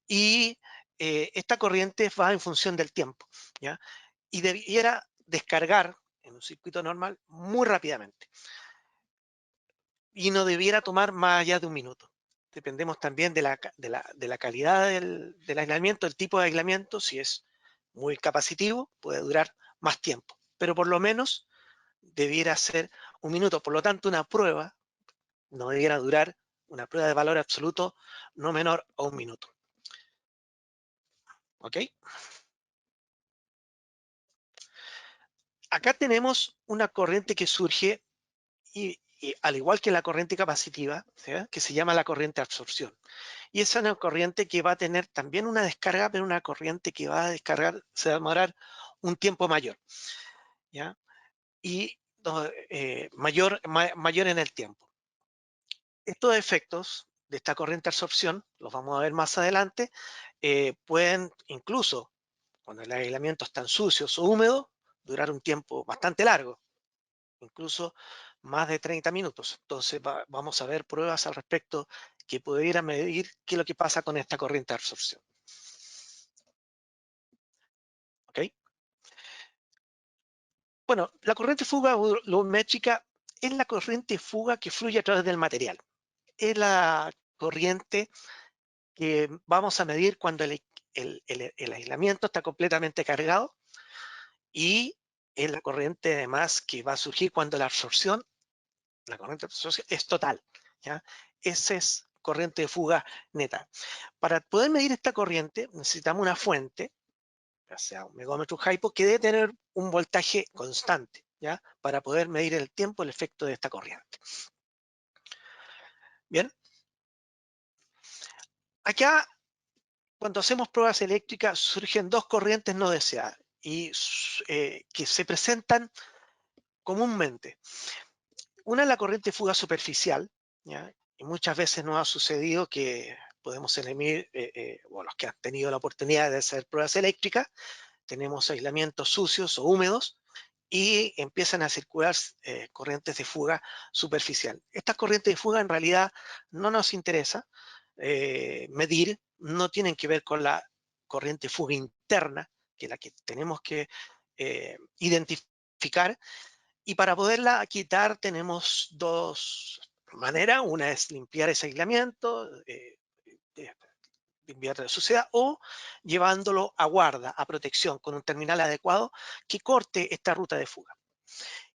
Y esta corriente va en función del tiempo, ¿ya? Y debiera descargar en un circuito normal muy rápidamente. Y no debiera tomar más allá de un minuto. Dependemos también de la calidad del aislamiento, el tipo de aislamiento. Si es muy capacitivo, puede durar más tiempo. Pero por lo menos debiera ser un minuto. Por lo tanto, una prueba no debiera durar una prueba de valor absoluto no menor a 1 minuto. ¿Ok? Acá tenemos una corriente que surge, y al igual que la corriente capacitiva, ¿sí?, que se llama la corriente de absorción. Y esa es una corriente que va a tener también una descarga, pero una corriente que va a descargar, se va a demorar un tiempo mayor, ¿ya? Y mayor en el tiempo. Estos efectos de esta corriente de absorción, los vamos a ver más adelante, pueden incluso, cuando el aislamiento está sucio o húmedo, durar un tiempo bastante largo, incluso más de 30 minutos. Entonces vamos a ver pruebas al respecto que pudieran medir qué es lo que pasa con esta corriente de absorción. ¿Ok? Bueno, la corriente fuga volumétrica es la corriente fuga que fluye a través del material. Es la corriente que vamos a medir cuando el aislamiento está completamente cargado, y es la corriente además que va a surgir cuando la absorción, la corriente de absorción es total, ¿ya? Esa es corriente de fuga neta. Para poder medir esta corriente necesitamos una fuente, ya sea un megómetro HiPo, que debe tener un voltaje constante, ¿ya? Para poder medir el tiempo, el efecto de esta corriente. Bien. Acá, cuando hacemos pruebas eléctricas, surgen dos corrientes no deseadas y que se presentan comúnmente. Una es la corriente de fuga superficial, ¿ya? Y muchas veces nos ha sucedido que podemos medir, o los que han tenido la oportunidad de hacer pruebas eléctricas, tenemos aislamientos sucios o húmedos y empiezan a circular corrientes de fuga superficial. Estas corrientes de fuga en realidad no nos interesa medir, no tienen que ver con la corriente de fuga interna, que es la que tenemos que identificar, y para poderla quitar tenemos dos maneras. Una es limpiar ese aislamiento, limpiar la suciedad, o llevándolo a guarda, a protección, con un terminal adecuado que corte esta ruta de fuga.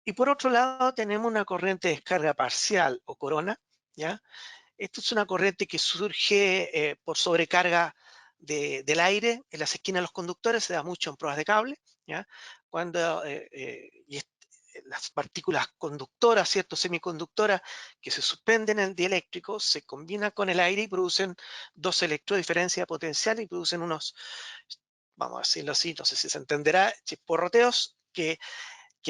Y por otro lado tenemos una corriente de descarga parcial o corona, ¿ya? Esto es una corriente que surge por sobrecarga del aire en las esquinas de los conductores, se da mucho en pruebas de cable, ¿ya? Cuando las partículas conductoras, ¿cierto?, semiconductoras, que se suspenden en el dieléctrico, se combinan con el aire y producen dos electrones de diferencia potencial y producen unos, vamos a decirlo así, no sé si se entenderá, chisporroteos que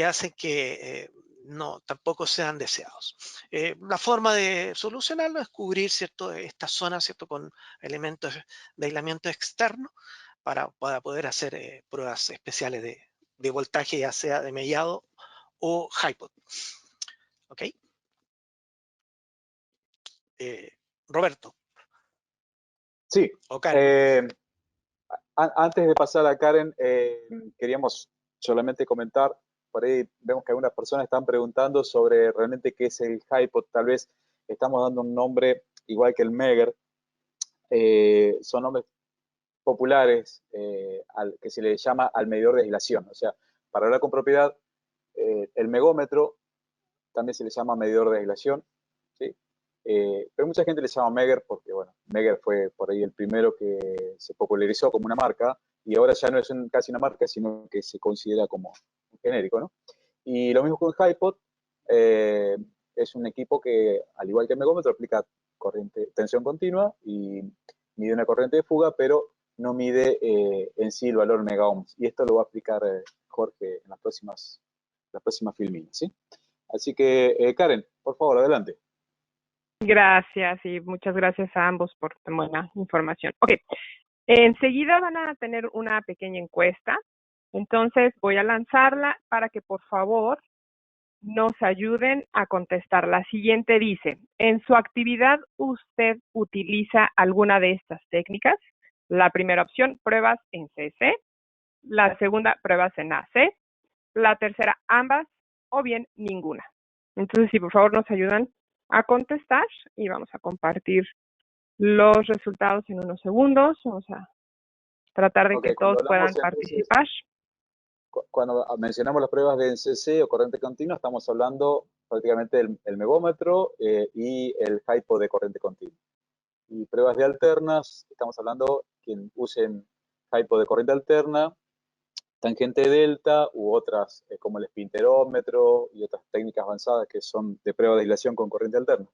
hacen que no, tampoco sean deseados. La forma de solucionarlo es cubrir, ¿cierto?, esta zona, ¿cierto?, con elementos de aislamiento externo para poder hacer pruebas especiales de voltaje, ya sea de mellado o HiPo. ¿Ok? Roberto. Sí. O Karen. Antes de pasar a Karen, queríamos solamente comentar, por ahí vemos que algunas personas están preguntando sobre realmente qué es el HiPo. Tal vez estamos dando un nombre igual que el Megger. Son nombres populares que se le llama al medidor de aislación. O sea, para hablar con propiedad, el megómetro también se le llama medidor de aislación, ¿sí? Pero mucha gente le llama Megger porque, bueno, Megger fue por ahí el primero que se popularizó como una marca, y ahora ya no es casi una marca, sino que se considera como un genérico, ¿no? Y lo mismo con HiPo, es un equipo que, al igual que el megómetro, aplica tensión continua y mide una corriente de fuga, pero no mide en sí el valor megaohms. Y esto lo va a explicar Jorge en las próximas filminas, ¿sí? Así que, Karen, por favor, adelante. Gracias y muchas gracias a ambos por tan buena información. Ok, enseguida van a tener una pequeña encuesta, entonces voy a lanzarla para que por favor nos ayuden a contestar. La siguiente dice, ¿en su actividad usted utiliza alguna de estas técnicas? La primera opción, pruebas en CC. La segunda, pruebas en AC. La tercera, ambas, o bien ninguna. Entonces, si por favor nos ayudan a contestar, y vamos a compartir los resultados en unos segundos. Vamos a tratar de que todos puedan participar. Cuando mencionamos las pruebas de CC o corriente continua, estamos hablando prácticamente el megómetro y el hypo de corriente continua. Y pruebas de alternas, estamos hablando quien usen hypo de corriente alterna, tangente delta u otras como el espinterómetro y otras técnicas avanzadas que son de prueba de aislación con corriente alterna.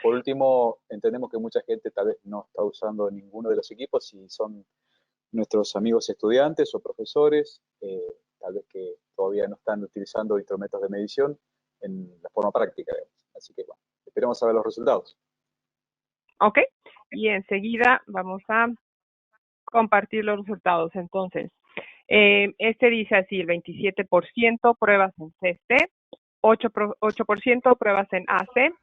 Por último, entendemos que mucha gente tal vez no está usando ninguno de los equipos, si son nuestros amigos estudiantes o profesores, tal vez que todavía no están utilizando instrumentos de medición en la forma práctica, digamos. Así que bueno, esperemos a ver los resultados. Ok, y enseguida vamos a compartir los resultados. Entonces, este dice así, el 27% pruebas en CST, 8% pruebas en AC,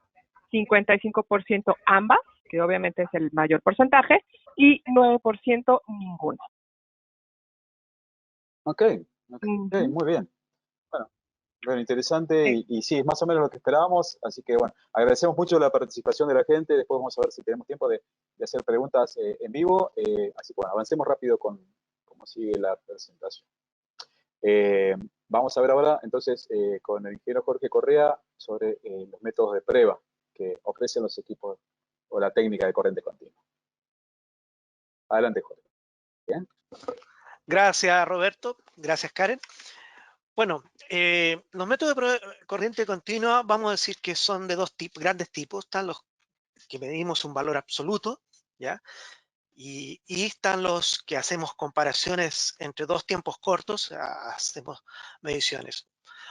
55% ambas, que obviamente es el mayor porcentaje, y 9% ninguna. Ok, muy bien. Bueno, interesante y sí, es más o menos lo que esperábamos, así que bueno, agradecemos mucho la participación de la gente, después vamos a ver si tenemos tiempo de hacer preguntas en vivo, así que bueno, avancemos rápido con cómo sigue la presentación. Vamos a ver ahora entonces con el ingeniero Jorge Correa sobre los métodos de prueba que ofrecen los equipos o la técnica de corriente continua. Adelante, Jorge. Bien. Gracias, Roberto. Gracias, Karen. Bueno, los métodos de corriente continua, vamos a decir que son de dos grandes tipos. Están los que medimos un valor absoluto, ¿ya? Y están los que hacemos comparaciones entre dos tiempos cortos, hacemos mediciones.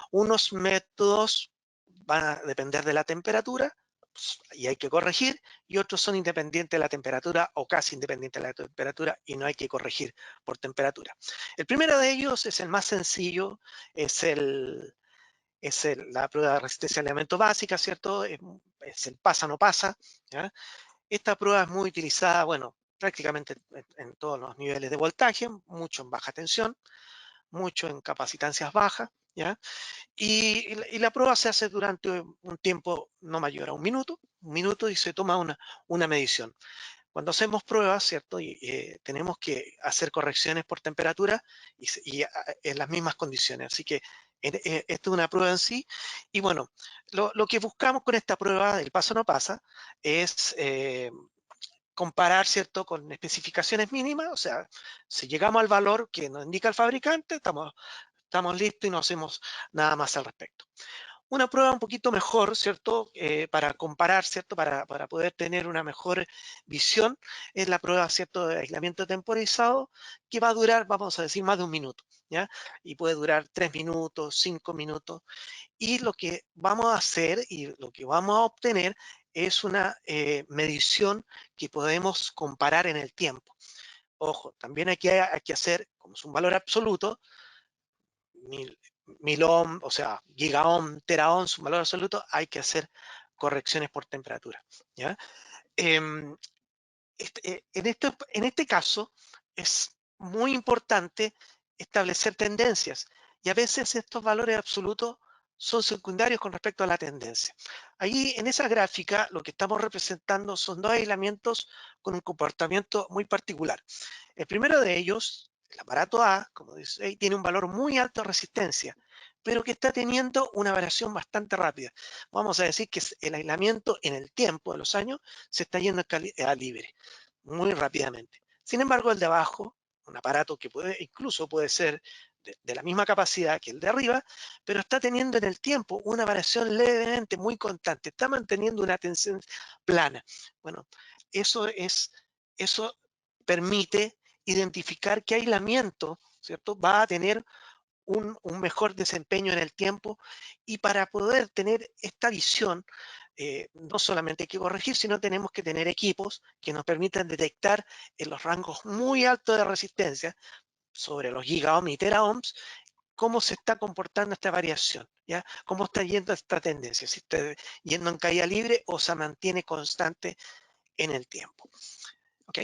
Unos métodos van a depender de la temperatura y hay que corregir, y otros son independientes de la temperatura o casi independientes de la temperatura y no hay que corregir por temperatura. El primero de ellos es el más sencillo, es la prueba de resistencia de elemento básica, ¿cierto? Es el pasa no pasa, ¿ya? Esta prueba es muy utilizada, bueno, prácticamente en todos los niveles de voltaje, mucho en baja tensión, mucho en capacitancias bajas, ¿ya? Y la prueba se hace durante un tiempo no mayor a un minuto y se toma una medición. Cuando hacemos pruebas, ¿cierto? Tenemos que hacer correcciones por temperatura y en las mismas condiciones. Así que esta es una prueba en sí. Y bueno, lo que buscamos con esta prueba del paso no pasa es comparar, ¿cierto? Con especificaciones mínimas. O sea, si llegamos al valor que nos indica el fabricante, estamos listos y no hacemos nada más al respecto. Una prueba un poquito mejor, ¿cierto? Para comparar, ¿cierto? Para poder tener una mejor visión, es la prueba, ¿cierto? De aislamiento temporizado, que va a durar, vamos a decir, más de un minuto, ¿ya? Y puede durar 3 minutos, 5 minutos. Y lo que vamos a hacer y lo que vamos a obtener es una medición que podemos comparar en el tiempo. Ojo, también hay que hacer, como es un valor absoluto, mil ohm, o sea, gigaohm, teraohm, un valor absoluto, hay que hacer correcciones por temperatura, ¿ya? En este caso es muy importante establecer tendencias y a veces estos valores absolutos son secundarios con respecto a la tendencia. Ahí en esa gráfica lo que estamos representando son dos aislamientos con un comportamiento muy particular. El primero de ellos, el aparato A, como dice ahí, tiene un valor muy alto de resistencia, pero que está teniendo una variación bastante rápida. Vamos a decir que el aislamiento en el tiempo de los años se está yendo a libre muy rápidamente. Sin embargo, el de abajo, un aparato que incluso puede ser de la misma capacidad que el de arriba, pero está teniendo en el tiempo una variación levemente muy constante, está manteniendo una tensión plana. Bueno, eso permite identificar qué aislamiento, ¿cierto? Va a tener un mejor desempeño en el tiempo, y para poder tener esta visión, no solamente hay que corregir, sino tenemos que tener equipos que nos permitan detectar en los rangos muy altos de resistencia, sobre los gigaohms y teraohms, cómo se está comportando esta variación, ¿ya? Cómo está yendo esta tendencia, si está yendo en caída libre o se mantiene constante en el tiempo. ¿Ok?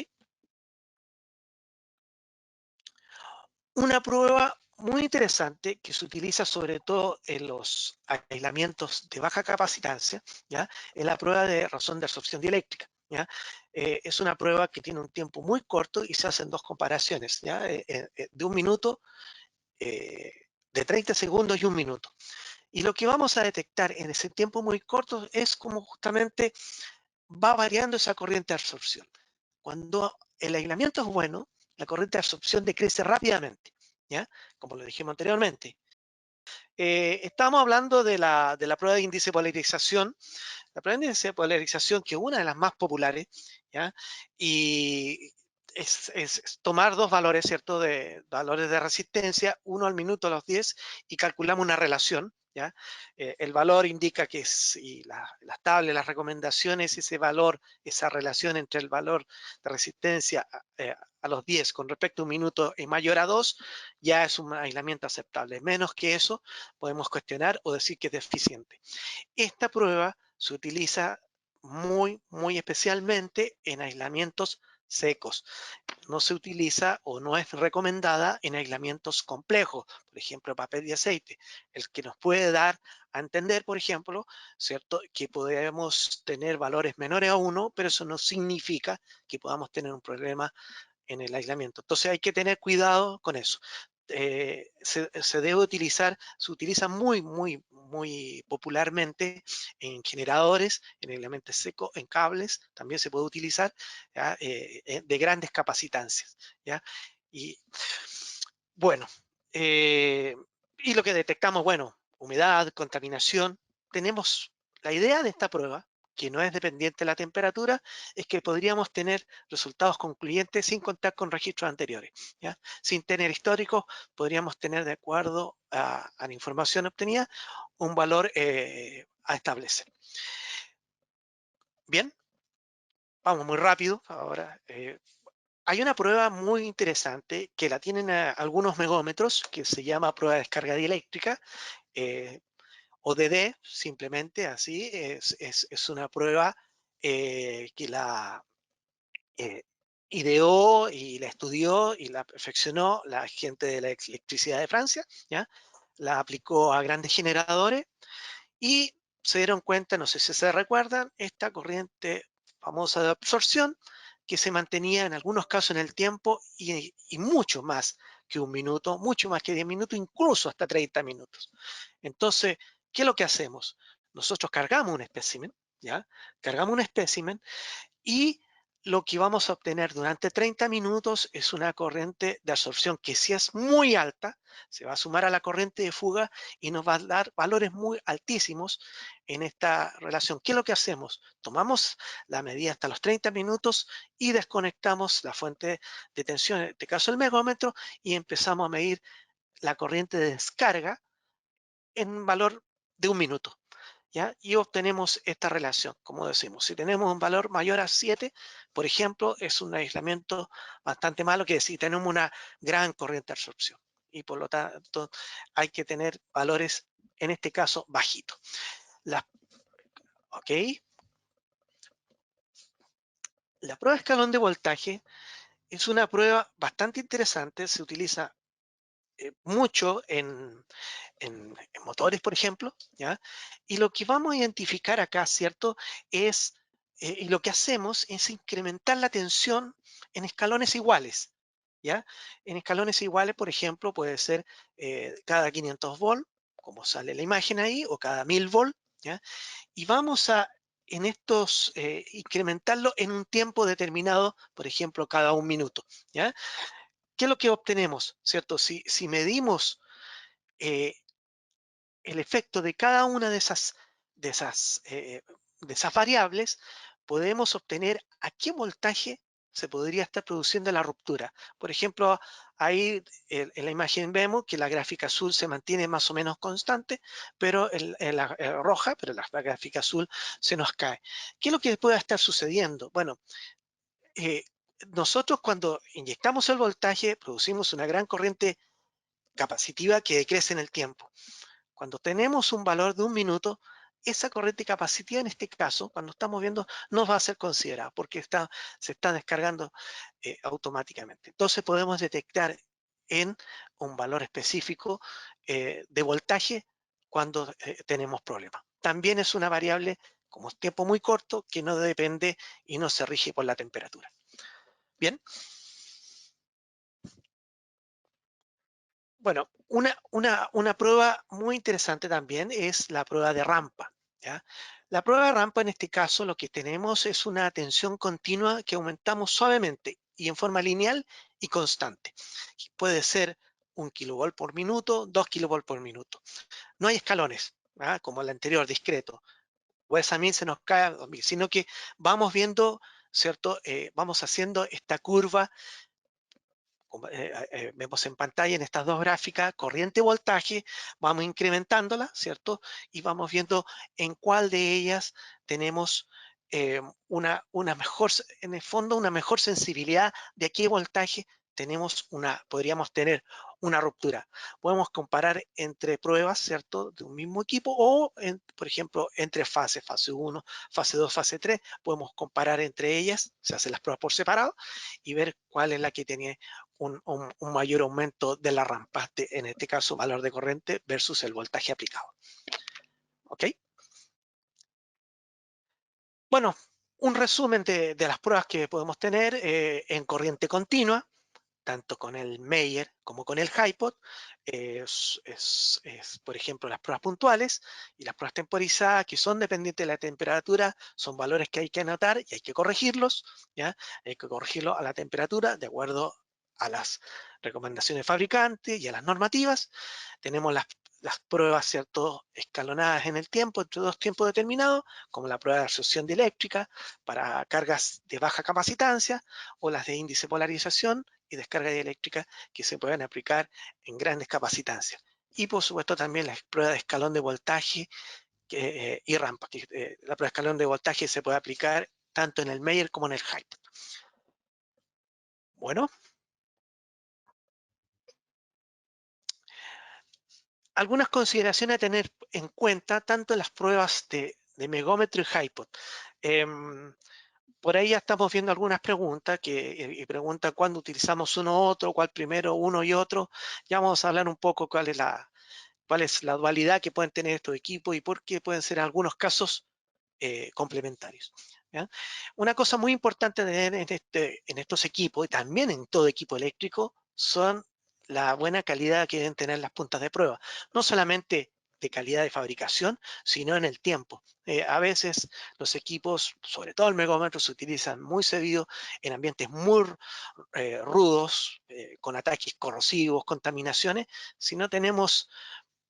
Una prueba muy interesante que se utiliza sobre todo en los aislamientos de baja capacitancia, ¿ya? Es la prueba de razón de absorción dieléctrica, ¿ya? Es una prueba que tiene un tiempo muy corto y se hacen dos comparaciones, ¿ya? De un minuto, de 30 segundos y un minuto. Y lo que vamos a detectar en ese tiempo muy corto es como justamente va variando esa corriente de absorción. Cuando el aislamiento es bueno, la corriente de absorción decrece rápidamente, ¿ya? Como lo dijimos anteriormente. Estamos hablando de la prueba de índice de polarización. La prueba de índice de polarización, que es una de las más populares, ¿ya? Y es tomar dos valores, ¿cierto? De valores de resistencia, uno al minuto a los 10, y calculamos una relación, ¿ya? El valor indica que si las tablas, las recomendaciones, ese valor, esa relación entre el valor de resistencia a los 10 con respecto a un minuto es mayor a 2, ya es un aislamiento aceptable. Menos que eso, podemos cuestionar o decir que es deficiente. Esta prueba se utiliza muy especialmente en aislamientos secos. No se utiliza o no es recomendada en aislamientos complejos, por ejemplo, papel y aceite, el que nos puede dar a entender, por ejemplo, ¿cierto?, que podemos tener valores menores a 1, pero eso no significa que podamos tener un problema en el aislamiento. Entonces hay que tener cuidado con eso. Se debe utilizar, se utiliza muy popularmente en generadores, en aislamiento seco, en cables, también se puede utilizar, ¿ya? De grandes capacitancias, ¿ya? Y bueno, y lo que detectamos, bueno, humedad, contaminación. Tenemos la idea de esta prueba, que no es dependiente de la temperatura, es que podríamos tener resultados concluyentes sin contar con registros anteriores, ¿ya? Sin tener históricos, podríamos tener, de acuerdo a la información obtenida, un valor a establecer. Bien, vamos muy rápido ahora. Hay una prueba muy interesante que la tienen algunos megómetros, que se llama prueba de descarga dieléctrica, eh, o DD, simplemente así. Es una prueba que la eh, ideó y la estudió y la perfeccionó la gente de la electricidad de Francia, ¿ya? La aplicó a grandes generadores y se dieron cuenta, no sé si se recuerdan, esta corriente famosa de absorción que se mantenía en algunos casos en el tiempo y mucho más que un minuto, mucho más que 10 minutos, incluso hasta 30 minutos. Entonces, ¿qué es lo que hacemos? Nosotros cargamos un espécimen, ¿ya? Cargamos un espécimen y lo que vamos a obtener durante 30 minutos es una corriente de absorción que, si es muy alta, se va a sumar a la corriente de fuga y nos va a dar valores muy altísimos en esta relación. ¿Qué es lo que hacemos? Tomamos la medida hasta los 30 minutos y desconectamos la fuente de tensión, en este caso el megómetro, y empezamos a medir la corriente de descarga en valor de un minuto, ¿ya? Y obtenemos esta relación. Como decimos, si tenemos un valor mayor a 7, por ejemplo, es un aislamiento bastante malo, que si tenemos una gran corriente de absorción. Y por lo tanto, hay que tener valores, en este caso, bajitos. ¿Ok? La prueba de escalón de voltaje es una prueba bastante interesante. Se utiliza mucho en motores, por ejemplo, ¿ya? Y lo que vamos a identificar acá, ¿cierto? Es, y lo que hacemos es incrementar la tensión en escalones iguales, ¿ya? En escalones iguales, por ejemplo, puede ser cada 500 volt, como sale la imagen ahí, o cada 1000 volt, ¿ya? Y vamos a, en estos, incrementarlo en un tiempo determinado, por ejemplo, cada un minuto, ¿ya? ¿Qué es lo que obtenemos, ¿cierto? Si medimos eh, el efecto de cada una de esas, eh, de esas variables, podemos obtener a qué voltaje se podría estar produciendo la ruptura. Por ejemplo, ahí en la imagen vemos que la gráfica azul se mantiene más o menos constante, pero la roja, pero la gráfica azul se nos cae. ¿Qué es lo que puede estar sucediendo? Bueno, eh, nosotros cuando inyectamos el voltaje producimos una gran corriente capacitiva que decrece en el tiempo. Cuando tenemos un valor de un minuto, esa corriente capacitiva, en este caso, cuando estamos viendo, no va a ser considerada porque se está descargando automáticamente. Entonces podemos detectar en un valor específico de voltaje cuando tenemos problemas. También es una variable, como es tiempo muy corto, que no depende y no se rige por la temperatura. Bien. Bueno, una prueba muy interesante también es la prueba de rampa, ¿ya? La prueba de rampa, en este caso, lo que tenemos es una tensión continua que aumentamos suavemente y en forma lineal y constante. Puede ser 1 kilovolt por minuto, 2 kilovolt por minuto. No hay escalones, ¿ah? Como el anterior, discreto. Pues a mí se nos cae a 2000, sino que vamos viendo, ¿cierto? Vamos haciendo esta curva, como, vemos en pantalla en estas dos gráficas, corriente y voltaje, vamos incrementándola, ¿cierto? Y vamos viendo en cuál de ellas tenemos una mejor, en el fondo, una mejor sensibilidad de a qué voltaje podríamos tener una ruptura. Podemos comparar entre pruebas, ¿cierto? De un mismo equipo o, por ejemplo, entre fases, fase 1, fase 2, fase 3, podemos comparar entre ellas, se hacen las pruebas por separado y ver cuál es la que tiene un mayor aumento de la rampa, en este caso valor de corriente versus el voltaje aplicado. ¿Ok? Bueno, un resumen de las pruebas que podemos tener en corriente continua, tanto con el Meyer como con el HiPod, por ejemplo, las pruebas puntuales y las pruebas temporizadas, que son dependientes de la temperatura, son valores que hay que anotar y hay que corregirlos, ¿ya? Hay que corregirlo a la temperatura de acuerdo a las recomendaciones de fabricante y a las normativas. Tenemos las pruebas, ¿cierto?, escalonadas en el tiempo, entre dos tiempos determinados, como la prueba de absorción dieléctrica para cargas de baja capacitancia o las de índice de polarización y descarga dieléctrica que se pueden aplicar en grandes capacitancias. Y por supuesto también la prueba de escalón de voltaje y rampa, que la prueba de escalón de voltaje se puede aplicar tanto en el Meyer como en el HiPod. Bueno, algunas consideraciones a tener en cuenta tanto en las pruebas de megómetro y HiPod. Por ahí ya estamos viendo algunas preguntas y preguntan cuándo utilizamos uno u otro, cuál primero uno y otro. Ya vamos a hablar un poco cuál es la dualidad que pueden tener estos equipos y por qué pueden ser en algunos casos complementarios. ¿Ya? Una cosa muy importante de tener en estos equipos y también en todo equipo eléctrico son la buena calidad que deben tener las puntas de prueba. No solamente de calidad de fabricación, sino en el tiempo. A veces los equipos, sobre todo el megómetro, se utilizan muy seguido en ambientes muy rudos, con ataques corrosivos, contaminaciones. Si no tenemos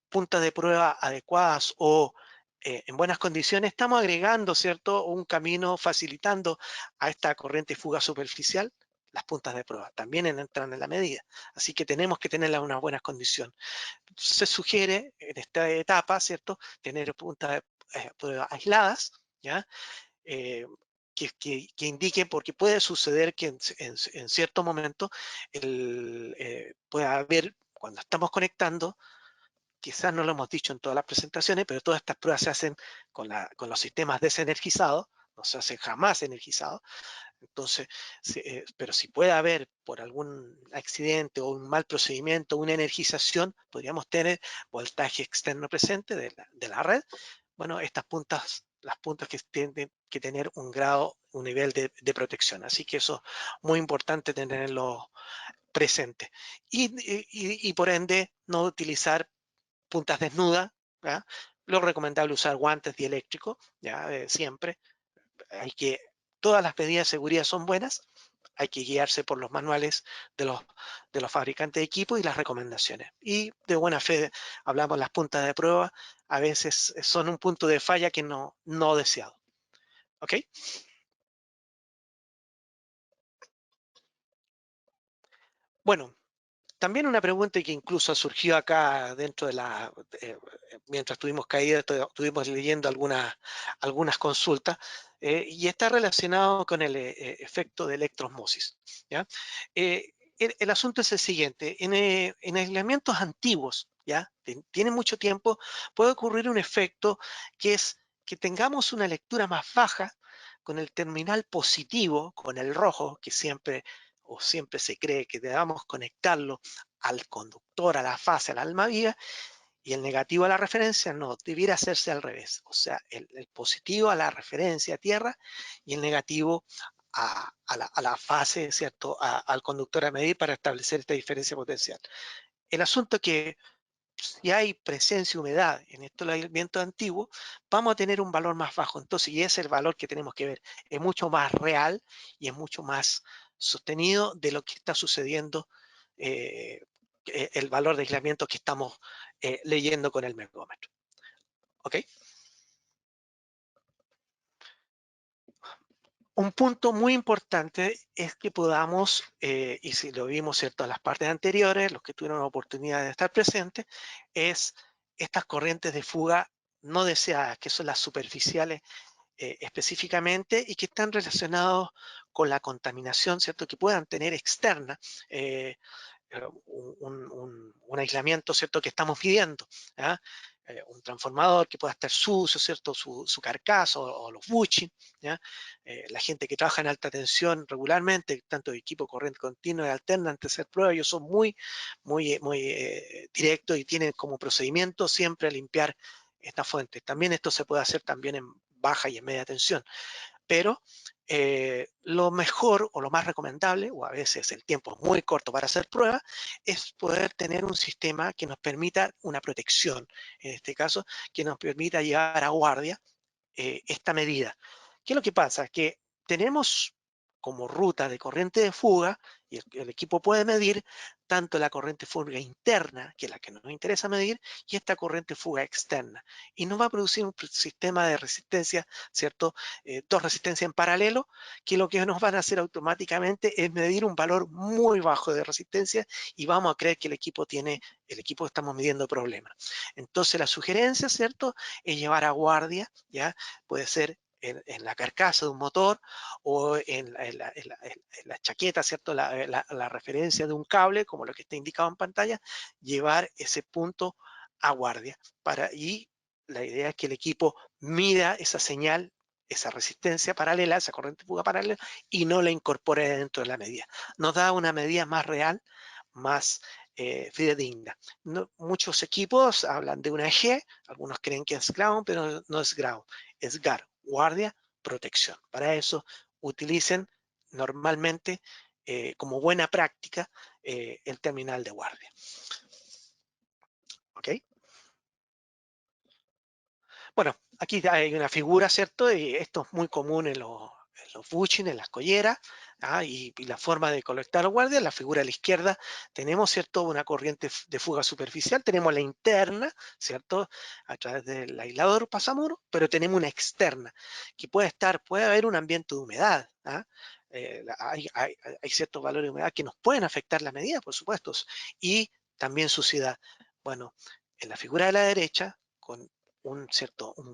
puntas de prueba adecuadas o en buenas condiciones, estamos agregando, ¿cierto?, un camino facilitando a esta corriente fuga superficial las puntas de prueba. También entran en la medida. Así que tenemos que tenerlas en una buena condición. Se sugiere en esta etapa, ¿cierto?, tener puntas de prueba aisladas, ¿ya? Eh, que indiquen, porque puede suceder que en cierto momento pueda haber, cuando estamos conectando, quizás no lo hemos dicho en todas las presentaciones, pero todas estas pruebas se hacen con los sistemas desenergizados, no se hacen jamás energizados. Entonces, pero si puede haber por algún accidente o un mal procedimiento, una energización, podríamos tener voltaje externo presente de la red. Bueno, las puntas que tienen que tener un grado, un nivel de protección. Así que eso es muy importante tenerlo presente. Y por ende, no utilizar puntas desnudas, ¿ya? Lo recomendable es usar guantes dieléctricos, ya siempre. Hay que, todas las medidas de seguridad son buenas, hay que guiarse por los manuales de los fabricantes de equipo y las recomendaciones. Y de buena fe hablamos las puntas de prueba, a veces son un punto de falla que no deseado. ¿Ok? Bueno, también una pregunta que incluso surgió acá dentro mientras estuvimos caídos, estuvimos leyendo algunas consultas, y está relacionado con el efecto de electroosmosis, ¿ya? El asunto es el siguiente, en aislamientos antiguos, ¿ya? Tiene mucho tiempo, puede ocurrir un efecto que es que tengamos una lectura más baja con el terminal positivo, con el rojo, que siempre se cree que debamos conectarlo al conductor, a la fase, al alma viva, y el negativo a la referencia, no, debiera hacerse al revés. O sea, el positivo a la referencia a tierra y el negativo a la fase, ¿cierto? Al conductor a medir para establecer esta diferencia potencial. el asunto que si hay presencia de humedad en estos aislamientos antiguos, vamos a tener un valor más bajo. Entonces, y ese es el valor que tenemos que ver. Es mucho más real y es mucho más sostenido de lo que está sucediendo, el valor de aislamiento que estamos leyendo con el megómetro. ¿Ok? Un punto muy importante es que podamos, y si lo vimos ¿cierto? En las partes anteriores, los que tuvieron la oportunidad de estar presentes, es estas corrientes de fuga no deseadas, que son las superficiales específicamente y que están relacionados con la contaminación, ¿cierto? Que puedan tener externa. Un aislamiento, ¿cierto?, que estamos pidiendo. ¿Ya? Un transformador que pueda estar sucio, ¿cierto?, su carcasa o los bushing. ¿Ya? La gente que trabaja en alta tensión regularmente, tanto de equipo corriente continua y alterna, antes de hacer pruebas, ellos son muy directos y tienen como procedimiento siempre limpiar estas fuentes. También esto se puede hacer también en baja y en media tensión, pero lo mejor o lo más recomendable, o a veces el tiempo es muy corto para hacer pruebas, es poder tener un sistema que nos permita una protección, en este caso, que nos permita llevar a guardia esta medida. ¿Qué es lo que pasa? Que tenemos como ruta de corriente de fuga, y el equipo puede medir tanto la corriente de fuga interna, que es la que nos interesa medir, y esta corriente de fuga externa. Y nos va a producir un sistema de resistencia, ¿cierto? Dos resistencias en paralelo, que lo que nos van a hacer automáticamente es medir un valor muy bajo de resistencia y vamos a creer que el equipo estamos midiendo problemas. Entonces la sugerencia, ¿cierto?, es llevar a guardia, ¿ya? Puede ser en la carcasa de un motor o en la chaqueta, ¿cierto? La referencia de un cable, como lo que está indicado en pantalla, llevar ese punto a guardia. Y la idea es que el equipo mida esa señal, esa resistencia paralela, esa corriente de fuga paralela, y no la incorpore dentro de la medida. Nos da una medida más real, más fidedigna. Muchos equipos hablan de una G, algunos creen que es ground, pero no es ground, es GAR, guardia, protección. Para eso utilicen normalmente como buena práctica el terminal de guardia. ¿Ok? Bueno, aquí hay una figura, ¿cierto? Y esto es muy común en los bushing, en las colleras, y la forma de colectar guardia. La figura a la izquierda tenemos, ¿cierto?, una corriente de fuga superficial, tenemos la interna, ¿cierto?, a través del aislador pasamuro, pero tenemos una externa, que puede haber un ambiente de humedad. Hay ciertos valores de humedad que nos pueden afectar la medida, por supuesto, y también suciedad. Bueno, en la figura de la derecha, con un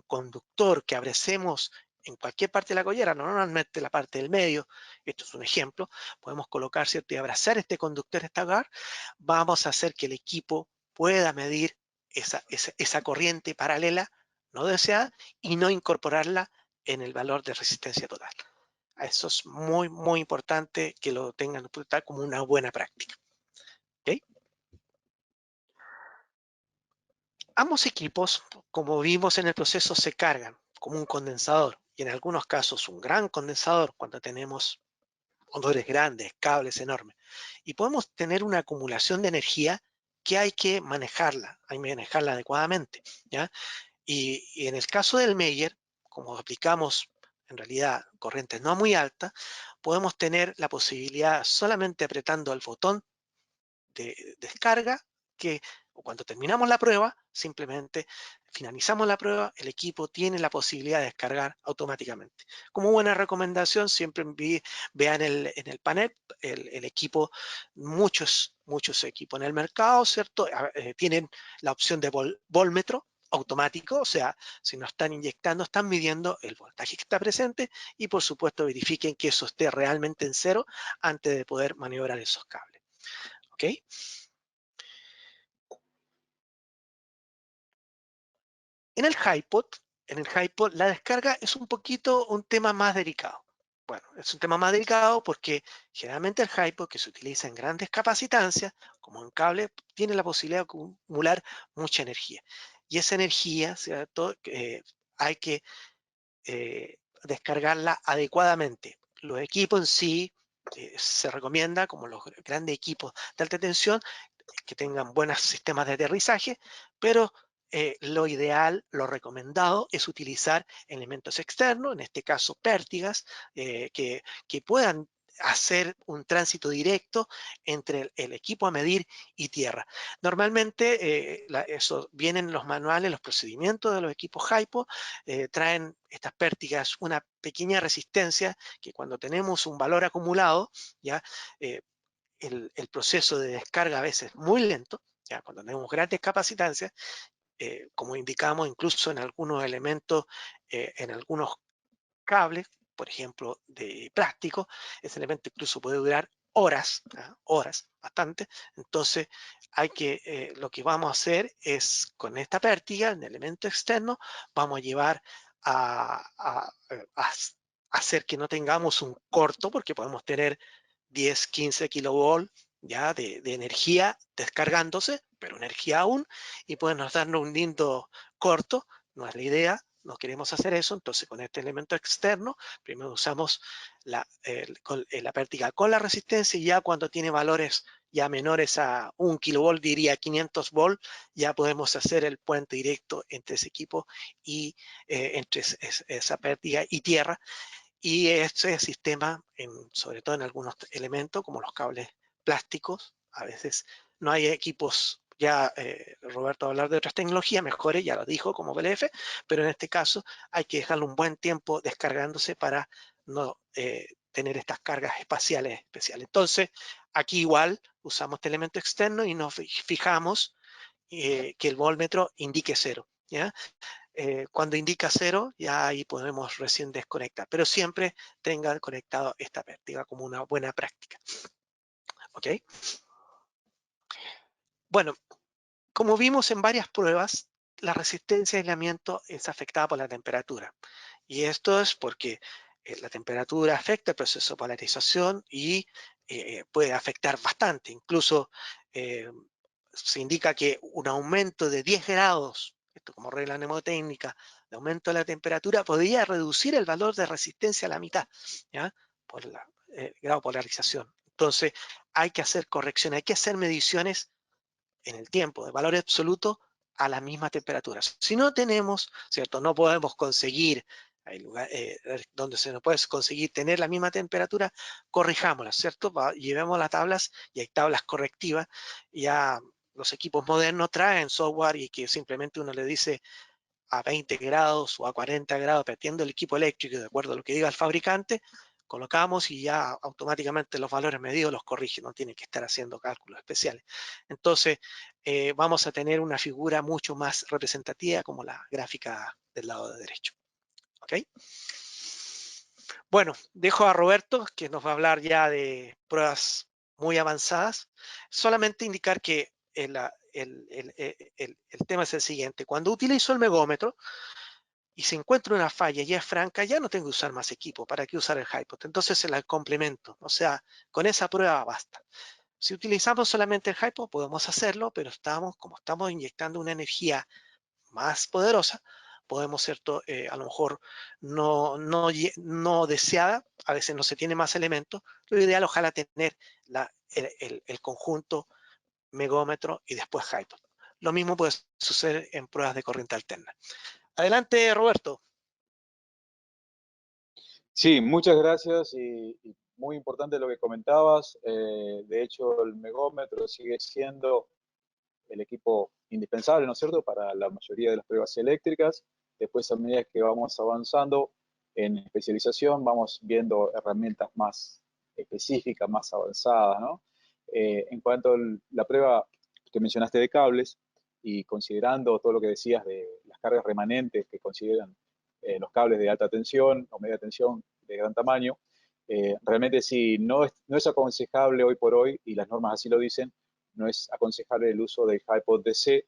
conductor que abrecemos en cualquier parte de la collera, normalmente la parte del medio, esto es un ejemplo, podemos colocar, ¿cierto?, y abrazar este conductor estagar, vamos a hacer que el equipo pueda medir esa corriente paralela no deseada y no incorporarla en el valor de resistencia total. Eso es muy, muy importante que lo tengan en cuenta como una buena práctica. ¿Okay? Ambos equipos, como vimos en el proceso, se cargan como un condensador y en algunos casos un gran condensador cuando tenemos motores grandes, cables enormes. Y podemos tener una acumulación de energía que hay que manejarla adecuadamente. ¿Ya? Y en el caso del Meyer, como aplicamos en realidad corrientes no muy altas, podemos tener la posibilidad solamente apretando el botón de descarga, que cuando terminamos la prueba, simplemente finalizamos la prueba, el equipo tiene la posibilidad de descargar automáticamente. Como buena recomendación, siempre vean en el panel el equipo, muchos equipos en el mercado, ¿cierto? Tienen la opción de volmetro automático, o sea, si no están inyectando, están midiendo el voltaje que está presente y por supuesto verifiquen que eso esté realmente en cero antes de poder maniobrar esos cables. ¿Ok? En el HiPod la descarga es un poquito un tema más delicado. Bueno, es un tema más delicado porque generalmente el HiPod que se utiliza en grandes capacitancias, como en cable, tiene la posibilidad de acumular mucha energía. Y esa energía, ¿cierto? Hay que descargarla adecuadamente. Los equipos en sí se recomienda, como los grandes equipos de alta tensión, que tengan buenos sistemas de aterrizaje, pero lo ideal, lo recomendado es utilizar elementos externos, en este caso pértigas, que puedan hacer un tránsito directo entre el equipo a medir y tierra. Normalmente eso vienen los manuales, los procedimientos de los equipos HiPo, traen estas pértigas una pequeña resistencia que cuando tenemos un valor acumulado, ya el proceso de descarga a veces es muy lento, ya cuando tenemos grandes capacitancias, como indicamos incluso en algunos elementos, en algunos cables, por ejemplo, de plástico, ese elemento incluso puede durar horas, horas, bastante. Entonces, lo que vamos a hacer es, con esta pértiga, en elemento externo, vamos a llevar a hacer que no tengamos un corto, porque podemos tener 10, 15 kilovolts ya de energía descargándose, pero energía aún, y pueden darnos un lindo corto. No es la idea, no queremos hacer eso. Entonces con este elemento externo, primero usamos la pértiga con la resistencia, y ya cuando tiene valores ya menores a 1 kilovolt, diría 500 volt, ya podemos hacer el puente directo entre ese equipo y entre esa pértiga y tierra. Y este sistema, sobre todo en algunos elementos como los cables plásticos, a veces no hay equipos, ya Roberto va a hablar de otras tecnologías mejores, ya lo dijo, como BLF, pero en este caso hay que dejarlo un buen tiempo descargándose para no tener estas cargas espaciales especiales. Entonces, aquí igual usamos este elemento externo y nos fijamos que el voltmetro indique 0, ¿ya? Cuando indica 0, ya ahí podemos recién desconectar, pero siempre tengan conectado esta pértiga como una buena práctica. ¿Ok? Bueno, como vimos en varias pruebas, la resistencia de aislamiento es afectada por la temperatura. Y esto es porque la temperatura afecta el proceso de polarización y puede afectar bastante. Incluso se indica que un aumento de 10 grados, esto como regla mnemotécnica, de aumento de la temperatura, podría reducir el valor de resistencia a la mitad, ¿ya? Por el grado de polarización. Entonces, hay que hacer correcciones, hay que hacer mediciones en el tiempo de valor absoluto a la misma temperatura. Si no tenemos, ¿cierto? No podemos conseguir, hay lugares donde se nos puede conseguir tener la misma temperatura, corrijámoslas, ¿cierto? Llevemos las tablas y hay tablas correctivas. Ya los equipos modernos traen software y que simplemente uno le dice a 20 grados o a 40 grados, dependiendo del equipo eléctrico, de acuerdo a lo que diga el fabricante, colocamos y ya automáticamente los valores medidos los corrige, no tiene que estar haciendo cálculos especiales. Entonces, vamos a tener una figura mucho más representativa como la gráfica del lado derecho. ¿Ok? Bueno, dejo a Roberto, que nos va a hablar ya de pruebas muy avanzadas. Solamente indicar que el tema es el siguiente. Cuando utilizo el megómetro y se encuentra una falla y es franca, ya no tengo que usar más equipo. ¿Para qué usar el HiPo? Entonces se la complemento. O sea, con esa prueba basta. Si utilizamos solamente el HiPo, podemos hacerlo, pero como estamos inyectando una energía más poderosa, podemos, ¿cierto? A lo mejor no deseada, a veces no se tiene más elementos. Lo ideal, ojalá tener el conjunto megómetro y después HiPo. Lo mismo puede suceder en pruebas de corriente alterna. Adelante, Roberto. Sí, muchas gracias y muy importante lo que comentabas. De hecho, el megómetro sigue siendo el equipo indispensable, ¿no es cierto?, para la mayoría de las pruebas eléctricas. Después, a medida que vamos avanzando en especialización, vamos viendo herramientas más específicas, más avanzadas, ¿no? En cuanto a la prueba que mencionaste de cables y considerando todo lo que decías de las cargas remanentes que consideran los cables de alta tensión o media tensión de gran tamaño, realmente sí, no es aconsejable hoy por hoy, y las normas así lo dicen, no es aconsejable el uso del HiPod DC,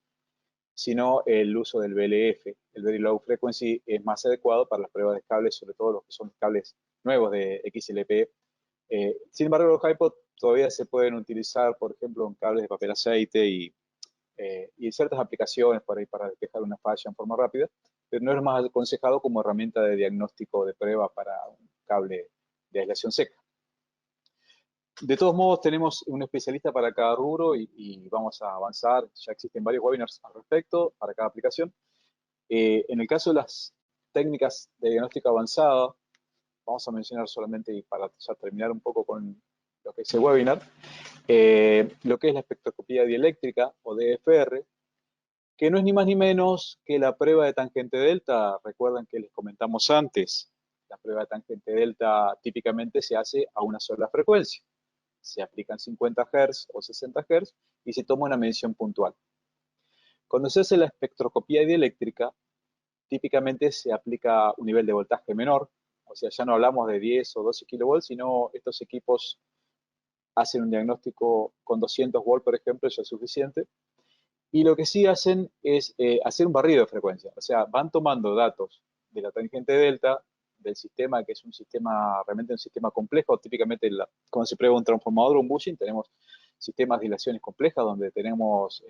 sino el uso del VLF. El Very Low Frequency es más adecuado para las pruebas de cables, sobre todo los que son cables nuevos de XLPE. Sin embargo, los HiPod todavía se pueden utilizar, por ejemplo, en cables de papel aceite y ciertas aplicaciones para despejar una falla en forma rápida, pero no es más aconsejado como herramienta de diagnóstico de prueba para un cable de aislación seca. De todos modos, tenemos un especialista para cada rubro y vamos a avanzar. Ya existen varios webinars al respecto para cada aplicación. En el caso de las técnicas de diagnóstico avanzada, vamos a mencionar solamente, y para ya terminar un poco con lo que es el webinar, lo que es la espectroscopía dieléctrica o DFR, que no es ni más ni menos que la prueba de tangente delta. Recuerdan que les comentamos antes, la prueba de tangente delta típicamente se hace a una sola frecuencia. Se aplican 50 Hz o 60 Hz y se toma una medición puntual. Cuando se hace la espectroscopía dieléctrica, típicamente se aplica un nivel de voltaje menor, o sea, ya no hablamos de 10 o 12 kilovolts, sino estos equipos hacen un diagnóstico con 200 volts, por ejemplo, ya es suficiente. Y lo que sí hacen es hacer un barrido de frecuencia, o sea, van tomando datos de la tangente delta, del sistema, que es un sistema, realmente un sistema complejo, típicamente cuando se prueba un transformador o un bushing, tenemos sistemas de dilaciones complejas, donde tenemos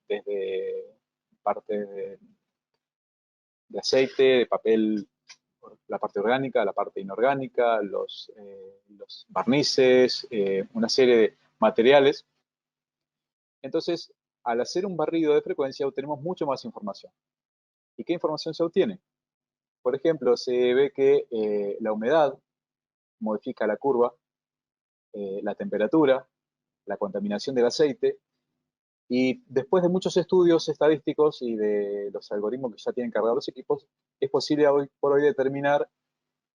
desde parte de aceite, de papel, la parte orgánica, la parte inorgánica, los barnices, una serie de materiales. Entonces, al hacer un barrido de frecuencia, obtenemos mucho más información. ¿Y qué información se obtiene? Por ejemplo, se ve que la humedad modifica la curva, la temperatura, la contaminación del aceite, y después de muchos estudios estadísticos y de los algoritmos que ya tienen cargados los equipos, es posible hoy por hoy determinar,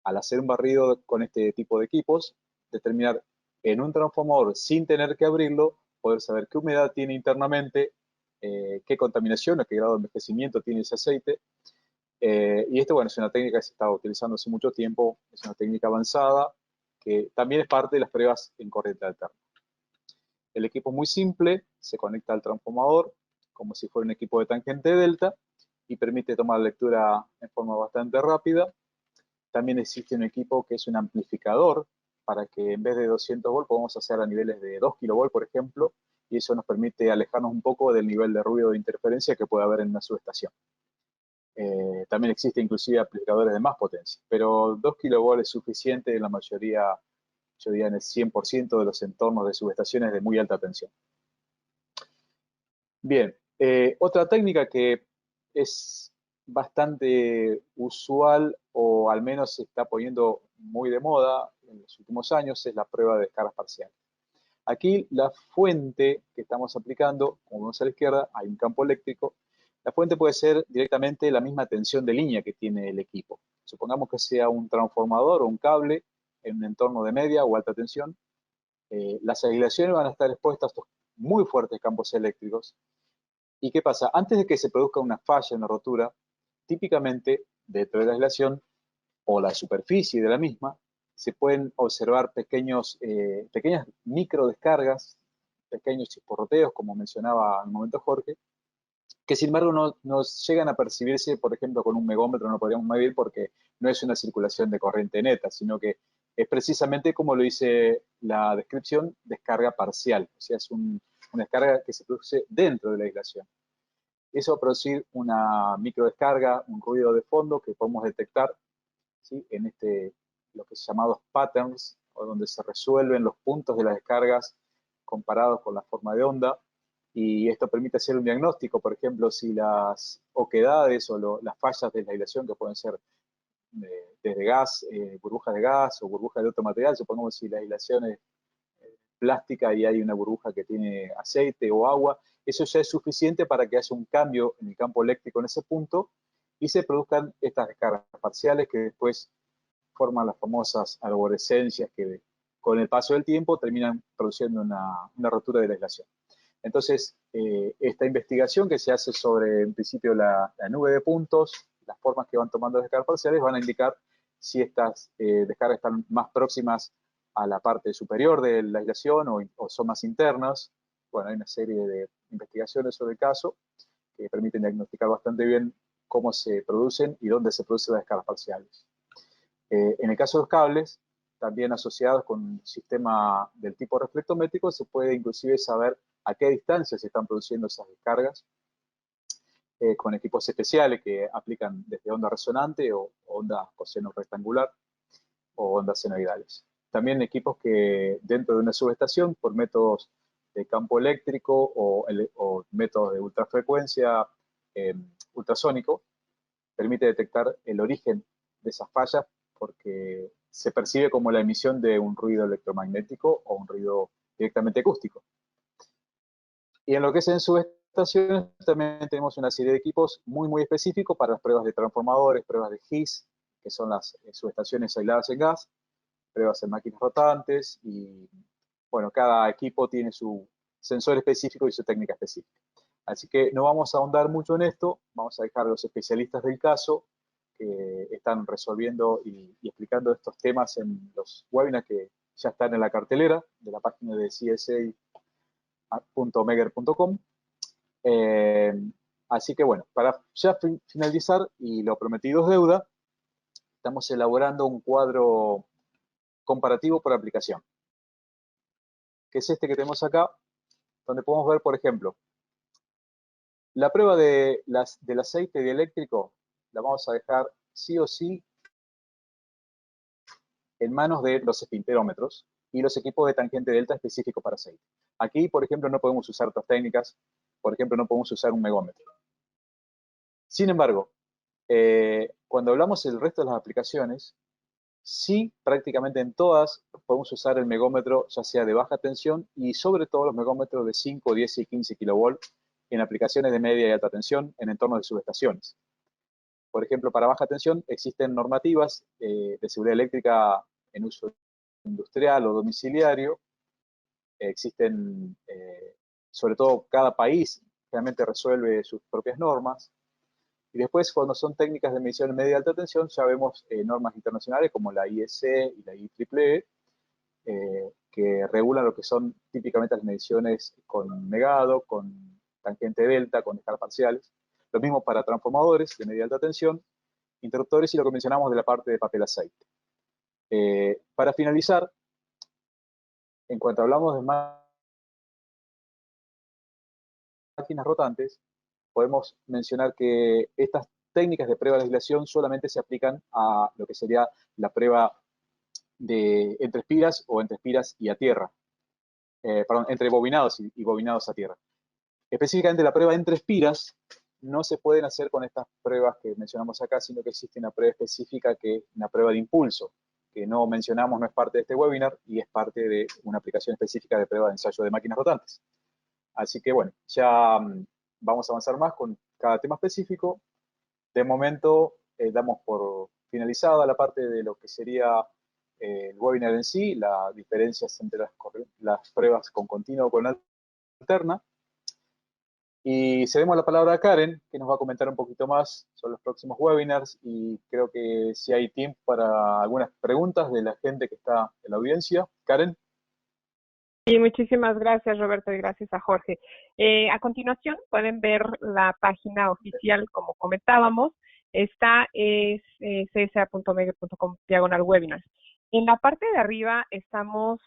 al hacer un barrido con este tipo de equipos, determinar en un transformador sin tener que abrirlo, poder saber qué humedad tiene internamente, qué contaminación o qué grado de envejecimiento tiene ese aceite. Y esto, bueno, es una técnica que se está utilizando hace mucho tiempo, es una técnica avanzada que también es parte de las pruebas en corriente alterna. El equipo es muy simple, se conecta al transformador como si fuera un equipo de tangente delta y permite tomar lectura en forma bastante rápida. También existe un equipo que es un amplificador para que en vez de 200 volts podamos hacer a niveles de 2 kilovolts, por ejemplo, y eso nos permite alejarnos un poco del nivel de ruido de interferencia que puede haber en una subestación. También existe inclusive amplificadores de más potencia, pero 2 kilovolts es suficiente en la mayoría, yo diría en el 100% de los entornos de subestaciones de muy alta tensión. Bien, otra técnica que es bastante usual o al menos se está poniendo muy de moda en los últimos años es la prueba de descargas parciales. Aquí la fuente que estamos aplicando, como vemos a la izquierda, hay un campo eléctrico. La fuente puede ser directamente la misma tensión de línea que tiene el equipo. Supongamos que sea un transformador o un cable en un entorno de media o alta tensión. Las aislaciones van a estar expuestas a estos muy fuertes campos eléctricos. ¿Y qué pasa? Antes de que se produzca una falla, una rotura, típicamente dentro de la aislación o la superficie de la misma, se pueden observar pequeñas micro descargas, pequeños chisporroteos, como mencionaba en un momento Jorge, que sin embargo no llegan a percibirse, por ejemplo, con un megómetro no podríamos medir porque no es una circulación de corriente neta, sino que es precisamente como lo dice la descripción, descarga parcial, o sea, es una descarga que se produce dentro de la aislación. Eso va a producir una microdescarga, un ruido de fondo que podemos detectar, ¿sí?, en lo que es llamados patterns, o donde se resuelven los puntos de las descargas comparados con la forma de onda, y esto permite hacer un diagnóstico, por ejemplo, si las oquedades o las fallas de la aislación, que pueden ser desde gas, burbujas de gas o burbujas de otro material, supongamos si la aislación es plástica y hay una burbuja que tiene aceite o agua, eso ya es suficiente para que haya un cambio en el campo eléctrico en ese punto y se produzcan estas descargas parciales que después forman las famosas arborescencias que con el paso del tiempo terminan produciendo una rotura de la aislación. Entonces, esta investigación que se hace sobre, en principio, la nube de puntos, las formas que van tomando las descargas parciales, van a indicar si estas descargas están más próximas a la parte superior de la aislación o son más internas. Bueno, hay una serie de investigaciones sobre el caso que permiten diagnosticar bastante bien cómo se producen y dónde se producen las descargas parciales. En el caso de los cables, también asociados con un sistema del tipo reflectométrico, se puede inclusive saber a qué distancia se están produciendo esas descargas, con equipos especiales que aplican desde onda resonante o onda coseno rectangular o ondas senoidales. también equipos que dentro de una subestación, por métodos de campo eléctrico o métodos de ultrafrecuencia ultrasónico, permite detectar el origen de esas fallas porque se percibe como la emisión de un ruido electromagnético o un ruido directamente acústico. Y en lo que es en subestaciones también tenemos una serie de equipos muy específicos para las pruebas de transformadores, pruebas de GIS, que son las subestaciones aisladas en gas, pruebas en máquinas rotantes y, bueno, cada equipo tiene su sensor específico y su técnica específica. Así que no vamos a ahondar mucho en esto, vamos a dejar a los especialistas del caso que están resolviendo y explicando estos temas en los webinars que ya están en la cartelera de la página de csa.megger.com. Así que bueno, para ya finalizar, y lo prometido es deuda, estamos elaborando un cuadro comparativo por aplicación, que es este que tenemos acá, donde podemos ver, por ejemplo, la prueba del aceite dieléctrico la vamos a dejar sí o sí en manos de los espinterómetros y los equipos de tangente delta específicos para aceite. Aquí, por ejemplo, no podemos usar otras técnicas, por ejemplo, no podemos usar un megómetro. Sin embargo, cuando hablamos del resto de las aplicaciones, sí, prácticamente en todas podemos usar el megómetro, ya sea de baja tensión y sobre todo los megómetros de 5, 10 y 15 kV en aplicaciones de media y alta tensión en entornos de subestaciones. Por ejemplo, para baja tensión existen normativas de seguridad eléctrica en uso industrial o domiciliario. Existen, sobre todo, cada país realmente resuelve sus propias normas. Y después, cuando son técnicas de medición de media y alta tensión, ya vemos normas internacionales como la IEC y la IEEE, que regulan lo que son típicamente las mediciones con megado, con tangente delta, con escalas parciales. Lo mismo para transformadores de media y alta tensión, interruptores y lo que mencionamos de la parte de papel aceite. Para finalizar, en cuanto hablamos de máquinas rotantes, podemos mencionar que estas técnicas de prueba de aislación solamente se aplican a lo que sería la prueba de entre espiras o entre espiras y a tierra. Perdón, entre bobinados y bobinados a tierra. Específicamente la prueba entre espiras no se pueden hacer con estas pruebas que mencionamos acá, sino que existe una prueba específica que es una prueba de impulso, que no mencionamos, no es parte de este webinar y es parte de una aplicación específica de prueba de ensayo de máquinas rotantes. Así que bueno, ya vamos a avanzar más con cada tema específico. De momento damos por finalizada la parte de lo que sería el webinar en sí, las diferencias entre las pruebas con continua o con alterna. Y cedemos la palabra a Karen, que nos va a comentar un poquito más sobre los próximos webinars y creo que si hay tiempo para algunas preguntas de la gente que está en la audiencia. Karen. Y muchísimas gracias, Roberto, y gracias a Jorge. A continuación pueden ver la página oficial, como comentábamos. Esta es csa.megger.com/webinars. En la parte de arriba estamos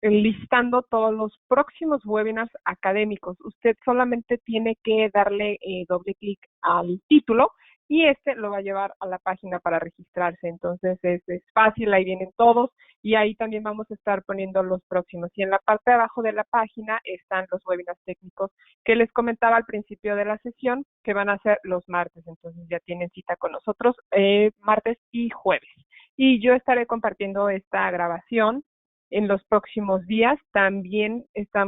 listando todos los próximos webinars académicos. Usted solamente tiene que darle doble clic al título y este lo va a llevar a la página para registrarse. Entonces es fácil, ahí vienen todos y ahí también vamos a estar poniendo los próximos. Y en la parte de abajo de la página están los webinars técnicos que les comentaba al principio de la sesión, que van a ser los martes. Entonces ya tienen cita con nosotros martes y jueves. Y yo estaré compartiendo esta grabación en los próximos días. También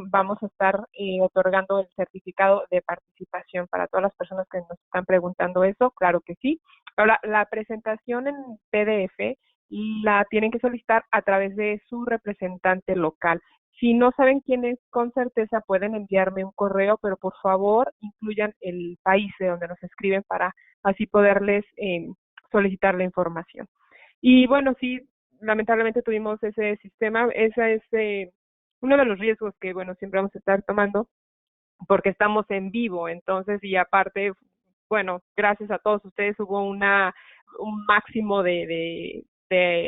vamos a estar otorgando el certificado de participación para todas las personas que nos están preguntando eso, claro que sí. Ahora, la presentación en PDF la tienen que solicitar a través de su representante local. Si no saben quién es, con certeza pueden enviarme un correo, pero por favor incluyan el país de donde nos escriben para así poderles solicitar la información. Y bueno, sí, lamentablemente tuvimos ese sistema, ese es uno de los riesgos que, bueno, siempre vamos a estar tomando porque estamos en vivo, entonces, y aparte, bueno, gracias a todos ustedes hubo un máximo de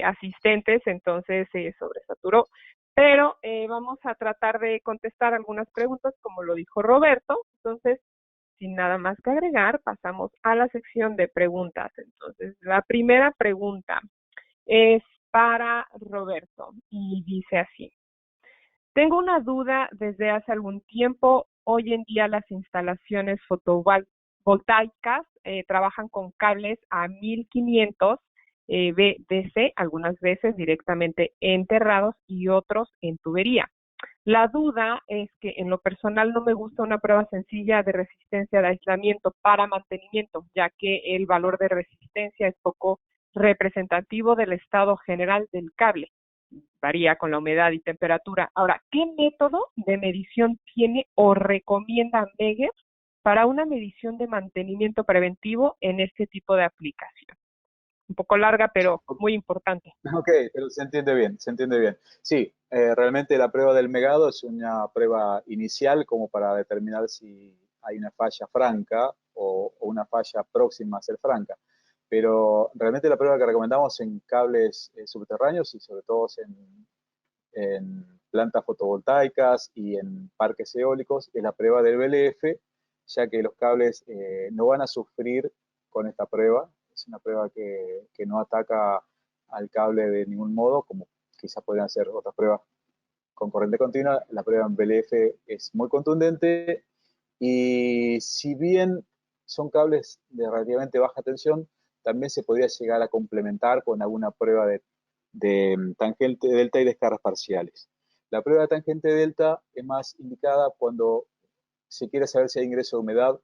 asistentes, entonces se sobresaturó. Pero vamos a tratar de contestar algunas preguntas, como lo dijo Roberto. Entonces, sin nada más que agregar, pasamos a la sección de preguntas. Entonces, la primera pregunta es, para Roberto y dice así. Tengo una duda desde hace algún tiempo. Hoy en día las instalaciones fotovoltaicas trabajan con cables a 1500 VDC, algunas veces directamente enterrados y otros en tubería. La duda es que en lo personal no me gusta una prueba sencilla de resistencia de aislamiento para mantenimiento, ya que el valor de resistencia es poco representativo del estado general del cable. Varía con la humedad y temperatura. Ahora, ¿qué método de medición tiene o recomienda Megger para una medición de mantenimiento preventivo en este tipo de aplicación? Un poco larga, pero muy importante. Ok, pero se entiende bien, se entiende bien. Sí, realmente la prueba del megado es una prueba inicial como para determinar si hay una falla franca o una falla próxima a ser franca. Pero realmente la prueba que recomendamos en cables subterráneos y sobre todo en plantas fotovoltaicas y en parques eólicos es la prueba del BLF, ya que los cables no van a sufrir con esta prueba. Es una prueba que no ataca al cable de ningún modo, como quizás podrían ser otras pruebas con corriente continua. La prueba en BLF es muy contundente y si bien son cables de relativamente baja tensión, también se podría llegar a complementar con alguna prueba de tangente delta y descargas parciales. La prueba de tangente delta es más indicada cuando se quiere saber si hay ingreso de humedad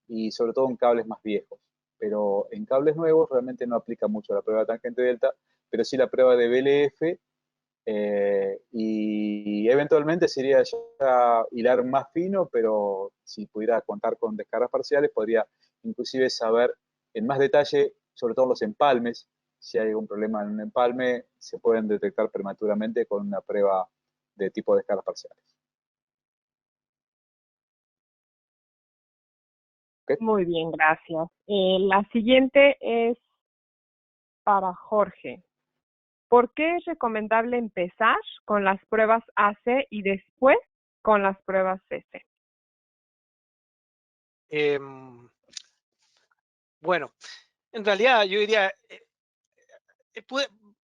y sobre todo en cables más viejos. Pero en cables nuevos realmente no aplica mucho la prueba de tangente delta, pero sí la prueba de BLF y eventualmente sería ya hilar más fino, pero si pudiera contar con descargas parciales, podría inclusive saber en más detalle, sobre todo los empalmes, si hay algún problema en un empalme, se pueden detectar prematuramente con una prueba de tipo de descargas parciales. ¿Okay? Muy bien, gracias. La siguiente es para Jorge. ¿Por qué es recomendable empezar con las pruebas AC y después con las pruebas CC? Bueno, en realidad yo diría,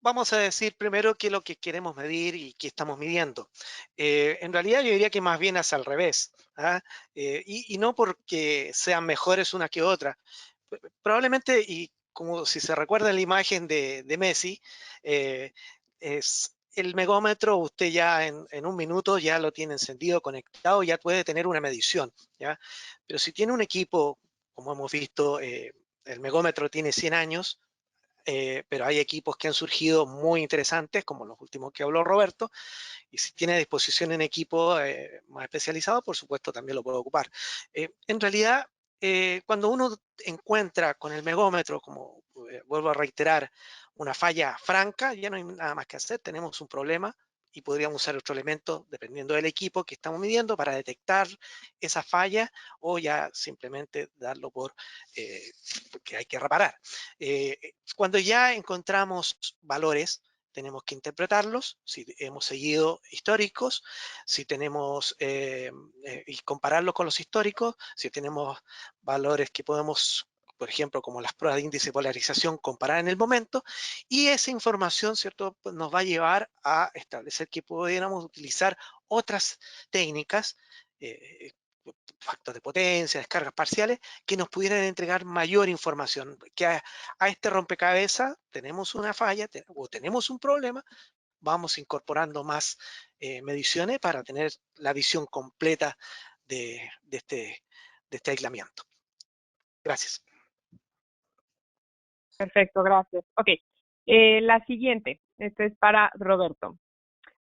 vamos a decir primero qué es lo que queremos medir y qué estamos midiendo. En realidad yo diría que más bien es al revés, ¿ah? Y no porque sean mejores una que otra. Probablemente, y como si se recuerda la imagen de Messi, es el megómetro, usted ya en un minuto ya lo tiene encendido, conectado, ya puede tener una medición, ¿ya? Pero si tiene un equipo, como hemos visto, el megómetro tiene 100 años, pero hay equipos que han surgido muy interesantes, como los últimos que habló Roberto, y si tiene a disposición un equipo más especializado, por supuesto, también lo puede ocupar. En realidad, cuando uno encuentra con el megómetro, como vuelvo a reiterar, una falla franca, ya no hay nada más que hacer, tenemos un problema y podríamos usar otro elemento, dependiendo del equipo que estamos midiendo, para detectar esa falla o ya simplemente darlo por que hay que reparar. Cuando ya encontramos valores, tenemos que interpretarlos, si hemos seguido históricos, si tenemos, y compararlos con los históricos, si tenemos valores que podemos, por ejemplo, como las pruebas de índice de polarización, comparar en el momento, y esa información, ¿cierto?, pues nos va a llevar a establecer que pudiéramos utilizar otras técnicas, factores de potencia, descargas parciales, que nos pudieran entregar mayor información, que a este rompecabezas tenemos una falla o tenemos un problema, vamos incorporando más mediciones para tener la visión completa de este aislamiento. Gracias. Perfecto, gracias. Ok, la siguiente, esta es para Roberto.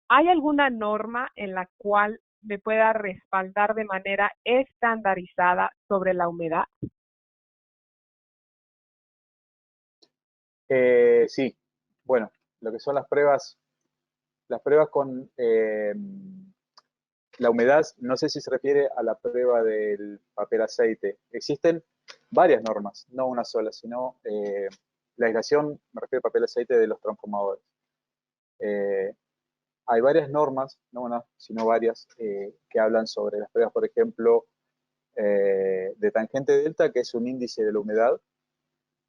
¿Hay alguna norma en la cual me pueda respaldar de manera estandarizada sobre la humedad? Sí, bueno, lo que son las pruebas con la humedad, no sé si se refiere a la prueba del papel aceite. Existen varias normas, no una sola, sino la aislación, me refiero al papel aceite de los transformadores. Hay varias normas, no una, sino varias, que hablan sobre las pruebas, por ejemplo, de tangente delta, que es un índice de la humedad,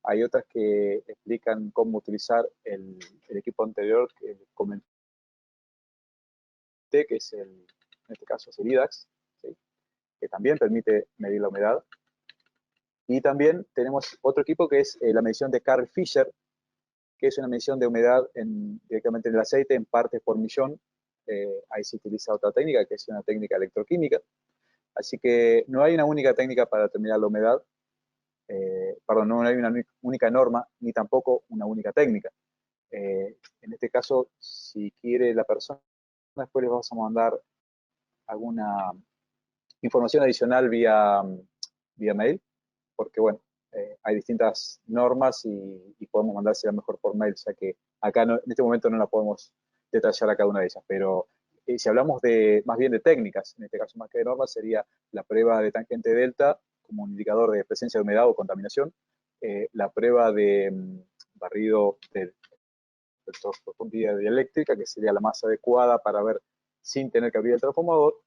Hay otras que explican cómo utilizar el equipo anterior que comenté, que es en este caso es el IDAX, ¿sí? Que también permite medir la humedad. Y también tenemos otro equipo que es la medición de Carl Fisher, que es una medición de humedad directamente en el aceite en partes por millón. Ahí se utiliza otra técnica, que es una técnica electroquímica. Así que no hay una única técnica para determinar la humedad, perdón, no hay una única norma, ni tampoco una única técnica. En este caso, si quiere la persona, después les vamos a mandar alguna información adicional vía mail, porque bueno, hay distintas normas y podemos mandársela mejor por mail, ya que acá en este momento no la podemos detallar a cada una de ellas, pero si hablamos más bien de técnicas, en este caso más que de normas, sería la prueba de tangente delta como un indicador de presencia de humedad o contaminación, la prueba de barrido de profundidad dieléctrica, que sería la más adecuada para ver sin tener que abrir el transformador,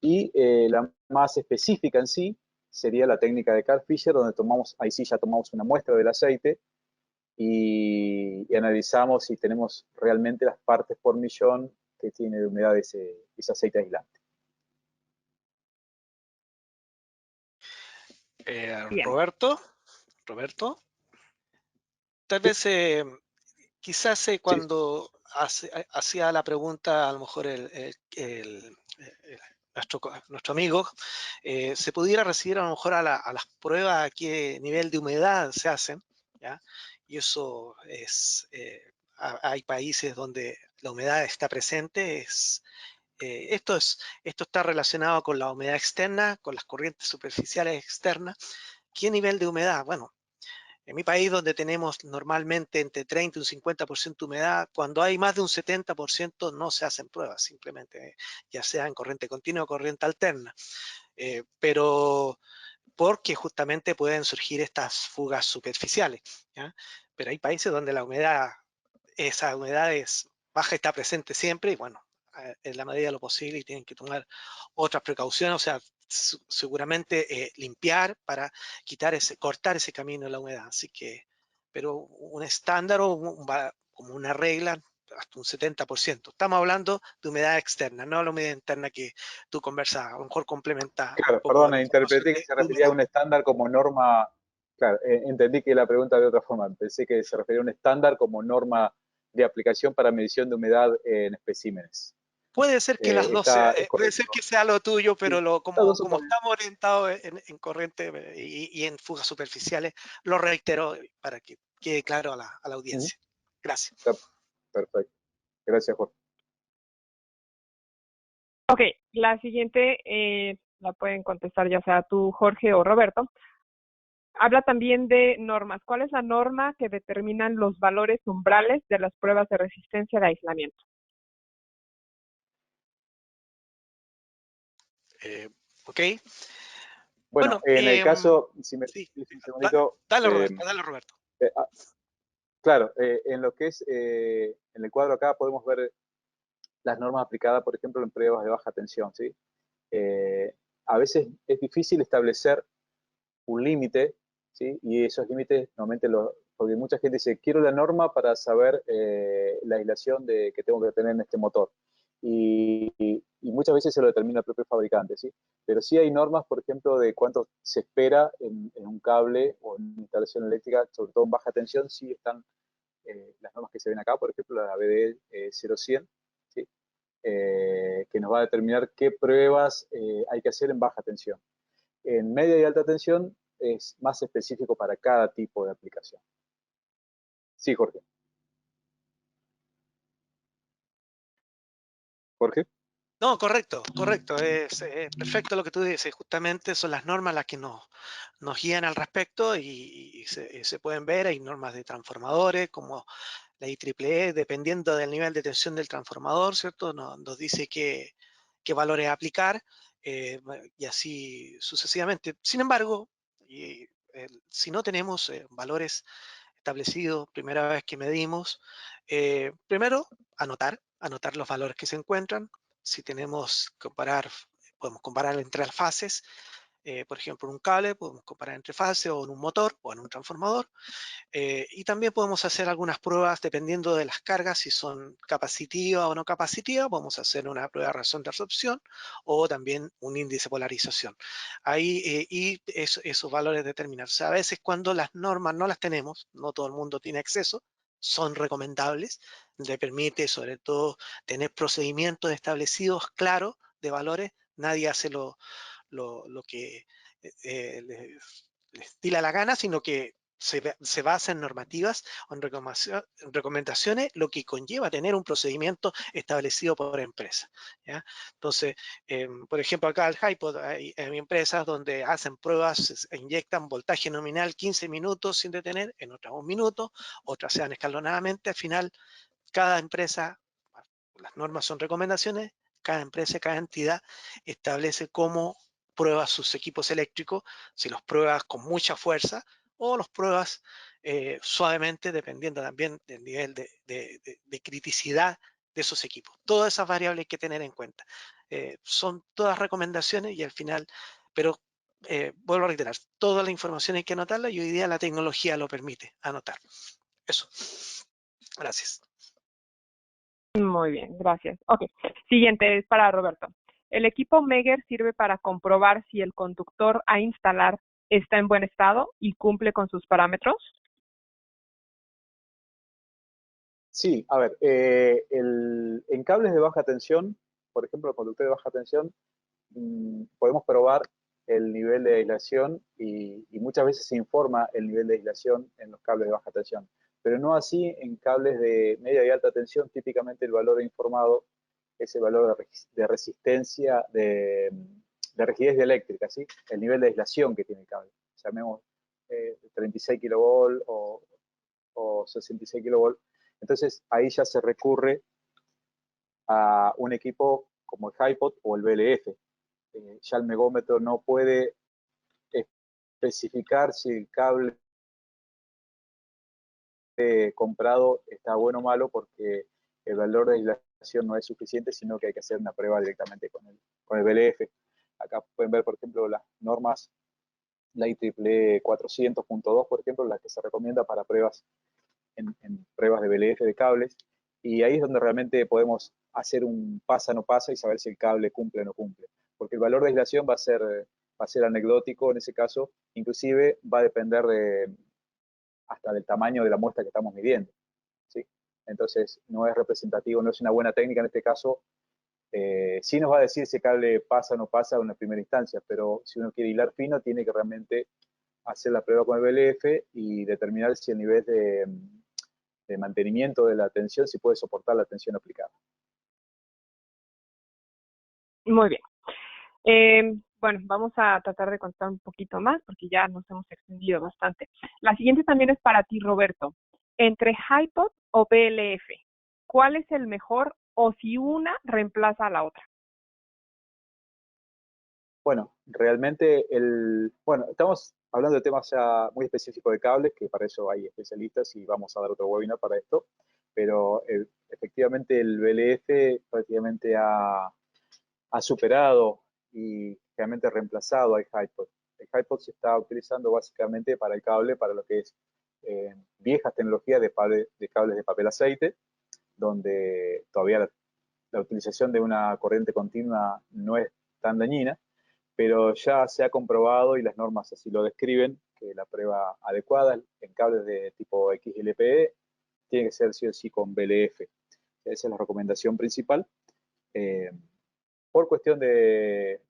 y la más específica en sí sería la técnica de Carl Fisher, donde ahí sí ya tomamos una muestra del aceite y analizamos si tenemos realmente las partes por millón que tiene de humedad ese aceite aislante. Roberto, tal vez quizás Sí, cuando hacía la pregunta, a lo mejor nuestro amigo, se pudiera recibir a lo mejor a las pruebas a qué nivel de humedad se hacen, ¿ya? Y eso es, hay países donde la humedad está presente, esto está relacionado con la humedad externa, con las corrientes superficiales externas. ¿Qué nivel de humedad? Bueno, en mi país, donde tenemos normalmente entre 30 y un 50% de humedad, cuando hay más de un 70% no se hacen pruebas, simplemente ya sea en corriente continua o corriente alterna. Pero porque justamente pueden surgir estas fugas superficiales, ¿ya? Pero hay países donde esa humedad es baja, está presente siempre y bueno, en la medida de lo posible y tienen que tomar otras precauciones, o sea, seguramente limpiar para cortar ese camino de la humedad. Así que, pero un estándar o como una regla, hasta un 70%. Estamos hablando de humedad externa, no la humedad interna que tú conversas, a lo mejor complementa un claro, poco perdón, la información interpreté que se de refería a humedad. un estándar como norma, claro, entendí que la pregunta de otra forma, pensé que se refería a un estándar como norma de aplicación para medición de humedad en especímenes. Puede ser que las dos Es puede ser correcto. que sea lo tuyo, Sí, pero las dos como son estamos orientados en corriente y en fugas superficiales, lo reitero para que quede claro a la válidas. audiencia. Gracias. Está perfecto. Gracias, Jorge. Ok, la siguiente la pueden contestar ya sea tú, Jorge o Roberto. Habla también de normas. ¿Cuál es la norma que determinan los valores umbrales de las pruebas de resistencia de aislamiento? Ok. Bueno, Bueno, en el caso, si me sí, dices un segundito, dale Roberto, dale Roberto. eh, ah, claro, en lo que es, en el cuadro acá podemos ver las normas aplicadas, por ejemplo, en pruebas de baja tensión, ¿sí? A veces es difícil establecer un límite, ¿sí? Y esos límites normalmente porque mucha gente dice, quiero la norma para saber la aislación que tengo que tener en este motor. Y muchas veces se lo determina el propio fabricante, ¿sí? Pero sí hay normas, por ejemplo, de cuánto se espera en un cable o en una instalación eléctrica, sobre todo en baja tensión, sí están las normas que se ven acá, por ejemplo, la BDE 0100, ¿sí? Que nos va a determinar qué pruebas hay que hacer en baja tensión. En media y alta tensión es más específico para cada tipo de aplicación. Sí, Jorge. Jorge. No, correcto, correcto. Es perfecto lo que tú dices. Justamente son las normas las que nos guían al respecto y se pueden ver. Hay normas de transformadores como la IEEE, dependiendo del nivel de tensión del transformador, ¿cierto? Nos dice qué valores aplicar y así sucesivamente. Sin embargo, si no tenemos valores establecidos, primera vez que medimos, primero anotar los valores que se encuentran. Si tenemos podemos comparar entre las fases. por ejemplo, en un cable, podemos comparar entre fases o en un motor o en un transformador. Y también podemos hacer algunas pruebas dependiendo de las cargas, si son capacitivas o no capacitivas. Podemos hacer una prueba de razón de absorción o también un índice de polarización. Ahí, esos valores determinarse. A veces cuando las normas no las tenemos, no todo el mundo tiene acceso, son recomendables. Le permite sobre todo tener procedimientos establecidos claros de valores. Nadie hace lo que les tira la gana, sino que se basa en normativas o en recomendaciones, lo que conlleva tener un procedimiento establecido por empresa, ¿ya? Entonces, por ejemplo, acá al HiPod hay empresas donde hacen pruebas, inyectan voltaje nominal 15 minutos sin detener, en otras 1 minuto, otras se dan escalonadamente. Al final, cada empresa, las normas son recomendaciones, cada empresa, cada entidad establece cómo prueba sus equipos eléctricos, si los pruebas con mucha fuerza o los pruebas suavemente, dependiendo también del nivel de criticidad de esos equipos. Todas esas variables hay que tener en cuenta. Son todas recomendaciones y al final, pero vuelvo a reiterar, toda la información hay que anotarla y hoy día la tecnología lo permite anotar. Eso. Gracias. Muy bien, gracias. Ok, siguiente es para Roberto. ¿El equipo Megger sirve para comprobar si el conductor a instalar está en buen estado y cumple con sus parámetros? Sí, a ver, en cables de baja tensión, por ejemplo, el conductor de baja tensión, podemos probar el nivel de aislación y muchas veces se informa el nivel de aislación en los cables de baja tensión, pero no así en cables de media y alta tensión. Típicamente el valor informado es el valor de resistencia, de rigidez dieléctrica, ¿sí? El nivel de aislación que tiene el cable. Llamemos 36 kilovolt o 66 kilovolt. Entonces ahí ya se recurre a un equipo como el HiPod o el BLF. Ya el megómetro no puede especificar si el cable comprado está bueno o malo, porque el valor de aislación no es suficiente, sino que hay que hacer una prueba directamente con el BLF. Acá pueden ver, por ejemplo, las normas, la IEEE 400.2, por ejemplo, la que se recomienda para pruebas en pruebas de BLF de cables, y ahí es donde realmente podemos hacer un pasa no pasa y saber si el cable cumple o no cumple, porque el valor de aislación va a ser anecdótico en ese caso, inclusive va a depender hasta del tamaño de la muestra que estamos midiendo, ¿sí? Entonces no es representativo, no es una buena técnica en este caso. Sí nos va a decir si el cable pasa o no pasa en una primera instancia, pero si uno quiere hilar fino, tiene que realmente hacer la prueba con el BLF y determinar si el nivel de mantenimiento de la tensión, si puede soportar la tensión aplicada. Muy bien. Bueno, vamos a tratar de contar un poquito más porque ya nos hemos extendido bastante. La siguiente también es para ti, Roberto. Entre HiPod o BLF, ¿cuál es el mejor o si una reemplaza a la otra? Bueno, realmente bueno, estamos hablando de temas ya muy específicos de cables, que para eso hay especialistas y vamos a dar otro webinar para esto, pero efectivamente el BLF prácticamente ha superado y realmente reemplazado al HiPod. El HiPod se está utilizando básicamente para el cable, para lo que es viejas tecnologías de cables de papel aceite, donde todavía la utilización de una corriente continua no es tan dañina, pero ya se ha comprobado y las normas así lo describen, que la prueba adecuada en cables de tipo XLPE tiene que ser sí o sí con BLF. Esa es la recomendación principal. Por cuestión de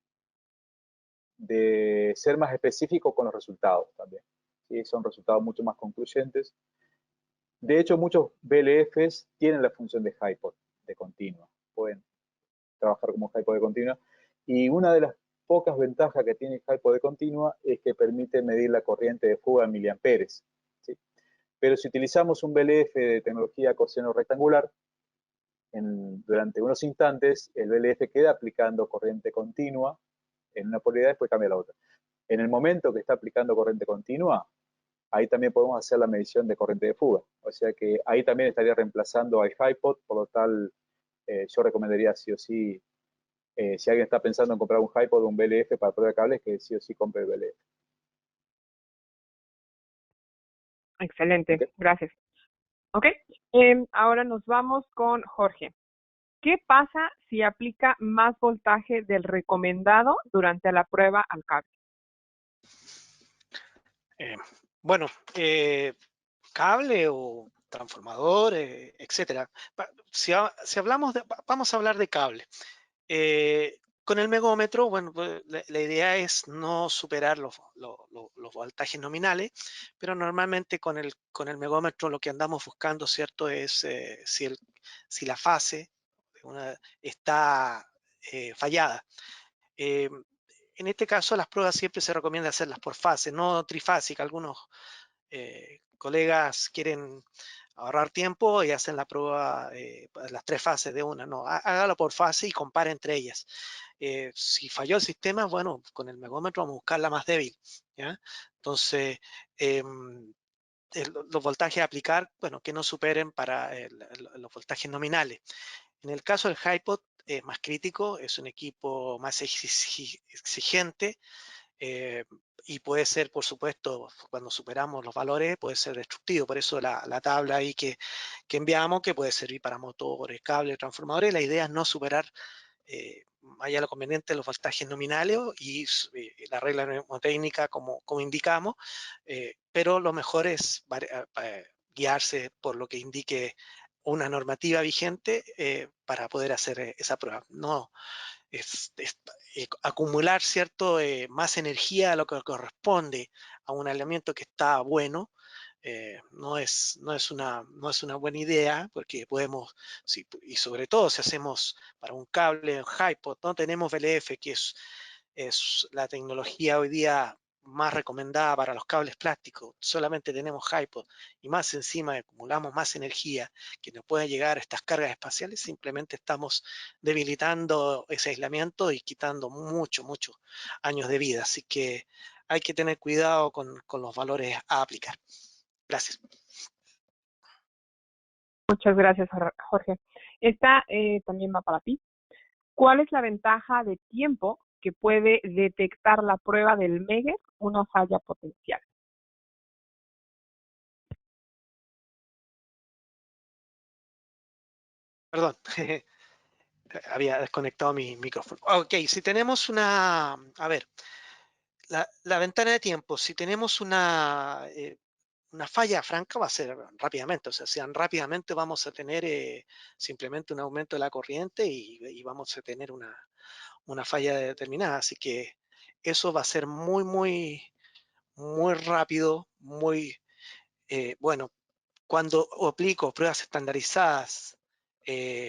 ser más específico con los resultados también. ¿Sí? Son resultados mucho más concluyentes. De hecho, muchos BLFs tienen la función de HiPod, de continua. Pueden trabajar como HiPod de continua. Y una de las pocas ventajas que tiene el HiPod de continua es que permite medir la corriente de fuga en miliamperes. ¿Sí? Pero si utilizamos un BLF de tecnología coseno rectangular, durante unos instantes el BLF queda aplicando corriente continua en una polaridad y después cambia la otra. En el momento que está aplicando corriente continua, ahí también podemos hacer la medición de corriente de fuga. O sea que ahí también estaría reemplazando al HiPod, por lo tal yo recomendaría sí o sí si alguien está pensando en comprar un HiPod o un BLF para prueba de cables, que sí o sí compre el BLF. Excelente, ¿Okay? gracias. Ok, ahora nos vamos con Jorge. ¿Qué pasa si aplica más voltaje del recomendado durante la prueba al cable? Eh, bueno, cable o transformador, etcétera. Si hablamos vamos a hablar de cable. Con el megómetro, bueno, pues, la idea es no superar los voltajes nominales, pero normalmente con el megómetro lo que andamos buscando, ¿cierto? Es si la fase está fallada. Eh, en este caso, las pruebas siempre se recomienda hacerlas por fase, no trifásica. Algunos colegas quieren ahorrar tiempo y hacen la prueba, las 3 fases de una. No, hágalo por fase y compare entre ellas. Si falló el sistema, bueno, con el megómetro vamos a buscar la más débil, ¿ya? Entonces, los voltajes a aplicar, bueno, que no superen para los voltajes nominales. En el caso del HiPod es más crítico, es un equipo más exigente, eh, y puede ser, por supuesto, cuando superamos los valores, puede ser destructivo. Por eso la tabla ahí que enviamos, que puede servir para motores, cables, transformadores, la idea es no superar allá lo conveniente los voltajes nominales y la regla mnemotécnica como indicamos, pero lo mejor es guiarse por lo que indique una normativa vigente para poder hacer esa prueba. No acumular cierto más energía a lo que corresponde a un elemento que está bueno. No es una buena idea porque podemos, y sobre todo si hacemos para un cable HiPod, no tenemos VLF, que es la tecnología hoy día más recomendada para los cables plásticos, solamente tenemos HiPod y más encima acumulamos más energía que nos puede llegar a estas cargas espaciales, simplemente estamos debilitando ese aislamiento y quitando muchos años de vida. Así que hay que tener cuidado con los valores a aplicar. Gracias. Muchas gracias, Jorge. Esta también va para ti. ¿Cuál es la ventaja de tiempo que puede detectar la prueba del MEGES una falla potencial? Perdón, había desconectado mi micrófono. Ok, si tenemos a ver, la ventana de tiempo, si tenemos una falla franca va a ser rápidamente, o sea, rápidamente vamos a tener simplemente un aumento de la corriente y vamos a tener una falla determinada, así que eso va a ser muy rápido, bueno. Cuando aplico pruebas estandarizadas,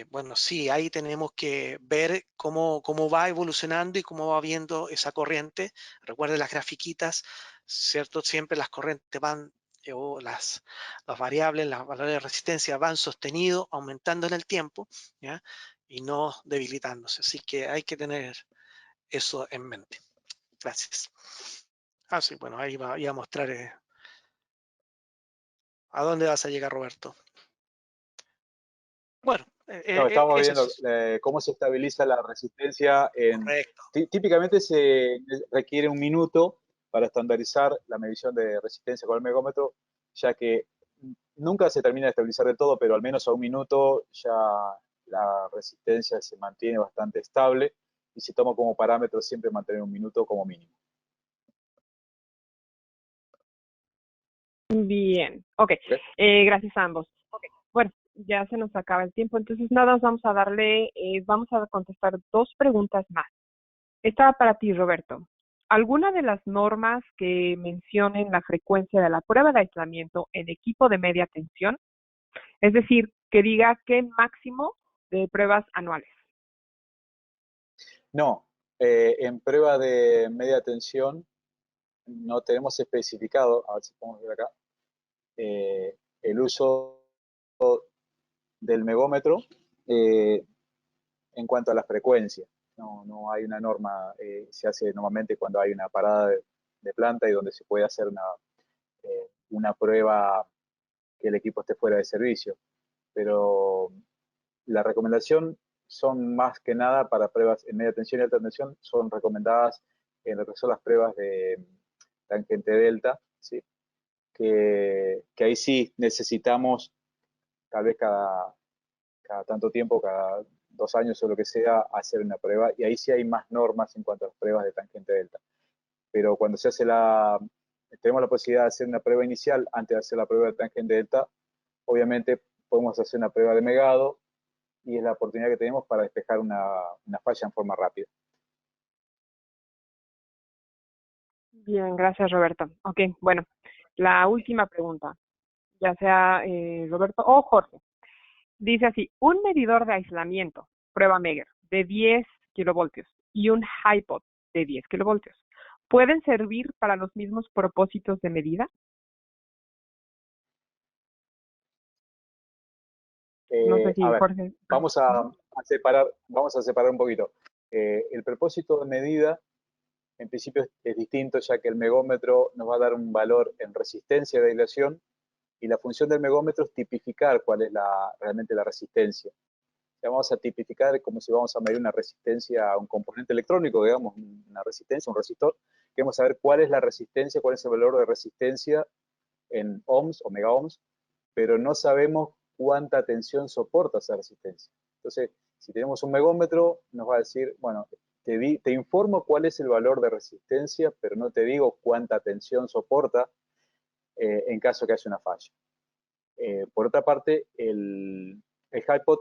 bueno, sí, ahí tenemos que ver cómo va evolucionando y cómo va viendo esa corriente. Recuerden las grafiquitas, ¿cierto? Siempre las corrientes van, o las variables, las valores de resistencia van sostenidos, aumentando en el tiempo, ¿ya? Y no debilitándose. Así que hay que tener eso en mente. Gracias. Sí, bueno, ahí iba a mostrar a dónde vas a llegar, Roberto. Bueno, No, estamos es viendo eso. cómo se estabiliza la resistencia. Correcto. Típicamente se requiere un minuto para estandarizar la medición de resistencia con el megómetro, ya que nunca se termina de estabilizar del todo, pero al menos a un minuto ya la resistencia se mantiene bastante estable y se toma como parámetro siempre mantener un minuto como mínimo. Bien, ok. ¿Okay? Gracias a ambos. Bueno, ya se nos acaba el tiempo, entonces nada, vamos a contestar 2 preguntas más. Esta va para ti, Roberto. ¿Alguna de las normas que mencionen la frecuencia de la prueba de aislamiento en equipo de media tensión? Es decir, que diga qué máximo de pruebas anuales. No, en prueba de media tensión no tenemos especificado, a ver si podemos ver acá, el uso del megómetro en cuanto a la frecuencia. No hay una norma, se hace normalmente cuando hay una parada de planta y donde se puede hacer una prueba que el equipo esté fuera de servicio. Pero la recomendación son más que nada para pruebas en media tensión y alta tensión, son recomendadas en lo que son las pruebas de tangente delta, ¿sí? Que ahí sí necesitamos, tal vez cada tanto tiempo, cada 2 años o lo que sea, hacer una prueba, y ahí sí hay más normas en cuanto a las pruebas de tangente delta. Pero cuando se hace tenemos la posibilidad de hacer una prueba inicial antes de hacer la prueba de tangente delta, obviamente podemos hacer una prueba de megado, y es la oportunidad que tenemos para despejar una falla en forma rápida. Bien, gracias Roberto. Ok, bueno, la última pregunta, ya sea Roberto o Jorge. Dice así, un medidor de aislamiento, prueba Megger, de 10 kilovoltios y un HiPod de 10 kilovoltios, ¿pueden servir para los mismos propósitos de medida? No sé si A ver, Jorge. vamos a separar un poquito. El propósito de medida, en principio, es distinto, ya que el megómetro nos va a dar un valor en resistencia de aislación, y la función del megómetro es tipificar cuál es realmente la resistencia. Ya vamos a tipificar como si vamos a medir una resistencia a un componente electrónico, digamos, una resistencia, un resistor. Queremos saber cuál es la resistencia, cuál es el valor de resistencia en ohms o mega ohms, pero no sabemos cuánta tensión soporta esa resistencia. Entonces, si tenemos un megómetro, nos va a decir, bueno, te informo cuál es el valor de resistencia, pero no te digo cuánta tensión soporta en caso que haya una falla. Por otra parte, el HiPod,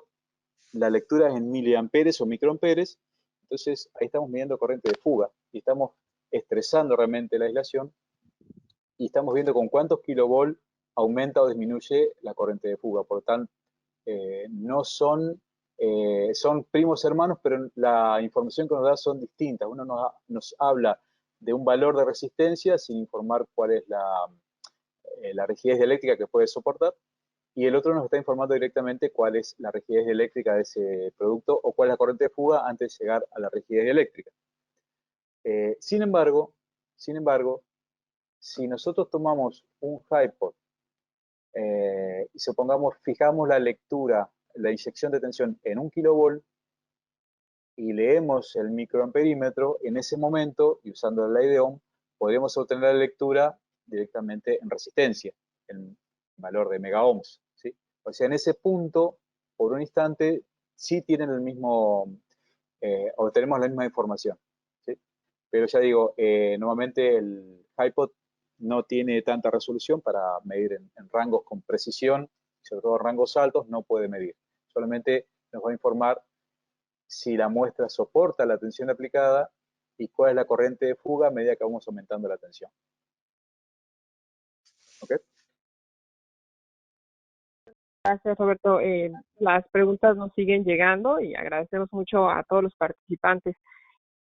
la lectura es en miliamperes o microamperes, entonces ahí estamos midiendo corriente de fuga y estamos estresando realmente la aislación, y estamos viendo con cuántos kilovolt aumenta o disminuye la corriente de fuga. Por lo tanto, no son, son primos hermanos, pero la información que nos da son distintas. Uno nos habla de un valor de resistencia sin informar cuál es la rigidez eléctrica que puede soportar, y el otro nos está informando directamente cuál es la rigidez eléctrica de ese producto o cuál es la corriente de fuga antes de llegar a la rigidez eléctrica. Sin embargo, si nosotros tomamos un HiPod y fijamos la lectura, la inyección de tensión en 1 kilovolt y leemos el microamperímetro, en ese momento, y usando la ley de Ohm, podríamos obtener la lectura directamente en resistencia, en valor de mega ohms, ¿sí? O sea, en ese punto, por un instante, sí tienen el mismo, obtenemos la misma información, ¿sí? Pero ya digo, nuevamente el HiPod no tiene tanta resolución para medir en rangos con precisión, sobre todo rangos altos, no puede medir. Solamente nos va a informar si la muestra soporta la tensión aplicada y cuál es la corriente de fuga a medida que vamos aumentando la tensión. ¿Ok? Gracias, Roberto. Las preguntas nos siguen llegando y agradecemos mucho a todos los participantes.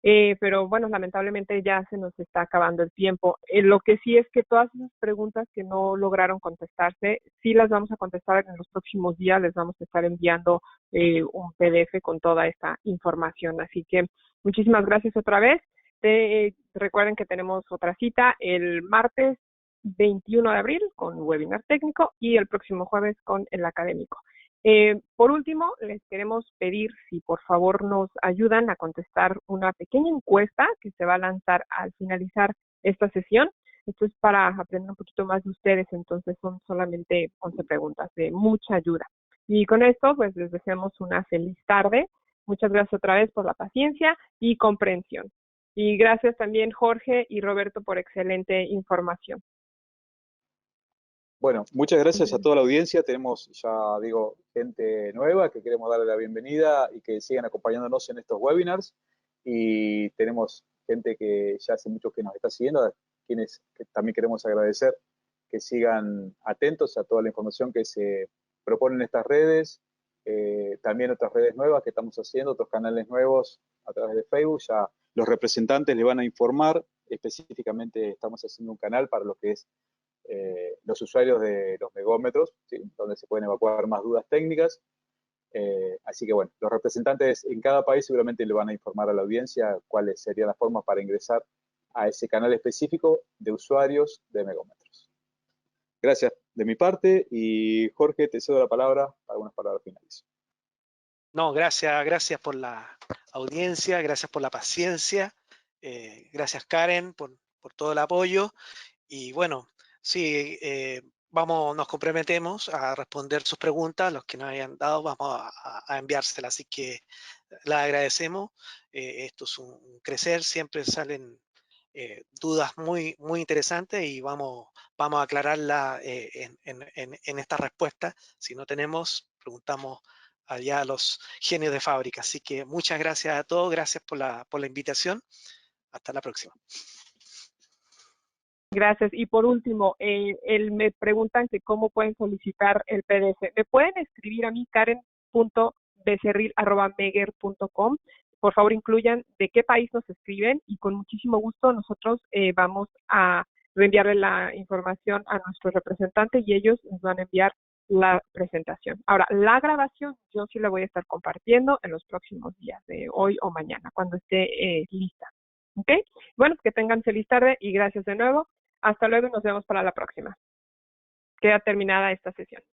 Pero bueno, lamentablemente ya se nos está acabando el tiempo. Lo que sí es que todas esas preguntas que no lograron contestarse, sí las vamos a contestar en los próximos días, les vamos a estar enviando un PDF con toda esta información. Así que muchísimas gracias otra vez. Recuerden que tenemos otra cita el martes 21 de abril con webinar técnico y el próximo jueves con el académico. Por último, les queremos pedir si por favor nos ayudan a contestar una pequeña encuesta que se va a lanzar al finalizar esta sesión. Esto es para aprender un poquito más de ustedes, entonces son solamente 11 preguntas de mucha ayuda. Y con esto, pues les deseamos una feliz tarde. Muchas gracias otra vez por la paciencia y comprensión. Y gracias también Jorge y Roberto por excelente información. Bueno, muchas gracias a toda la audiencia. Tenemos, ya digo, gente nueva que queremos darle la bienvenida y que sigan acompañándonos en estos webinars. Y tenemos gente que ya hace mucho que nos está siguiendo, a quienes que también queremos agradecer que sigan atentos a toda la información que se propone en estas redes. También otras redes nuevas que estamos haciendo, otros canales nuevos a través de Facebook. Ya los representantes les van a informar. Específicamente estamos haciendo un canal para lo que es los usuarios de los megómetros, ¿sí? Donde se pueden evacuar más dudas técnicas. Así que bueno, los representantes en cada país seguramente le van a informar a la audiencia cuáles serían las formas para ingresar a ese canal específico de usuarios de megómetros. Gracias de mi parte, y Jorge, te cedo la palabra para unas palabras finales. No, gracias por la audiencia, gracias por la paciencia, gracias Karen por todo el apoyo y bueno, sí, nos comprometemos a responder sus preguntas, los que nos hayan dado, vamos a enviárselas, así que las agradecemos. Esto es un crecer, siempre salen dudas muy interesantes y vamos a aclararla en esta respuesta. Si no tenemos, preguntamos allá a los genios de fábrica. Así que muchas gracias a todos, gracias por la invitación. Hasta la próxima. Gracias. Y por último, me preguntan que cómo pueden solicitar el PDF. Me pueden escribir a mí, karen.becerril@meger.com. Por favor, incluyan de qué país nos escriben y con muchísimo gusto nosotros vamos a reenviarle la información a nuestro representante y ellos nos van a enviar la presentación. Ahora, la grabación yo sí la voy a estar compartiendo en los próximos días, de hoy o mañana, cuando esté lista. ¿Ok? Bueno, que tengan feliz tarde y gracias de nuevo. Hasta luego y nos vemos para la próxima. Queda terminada esta sesión.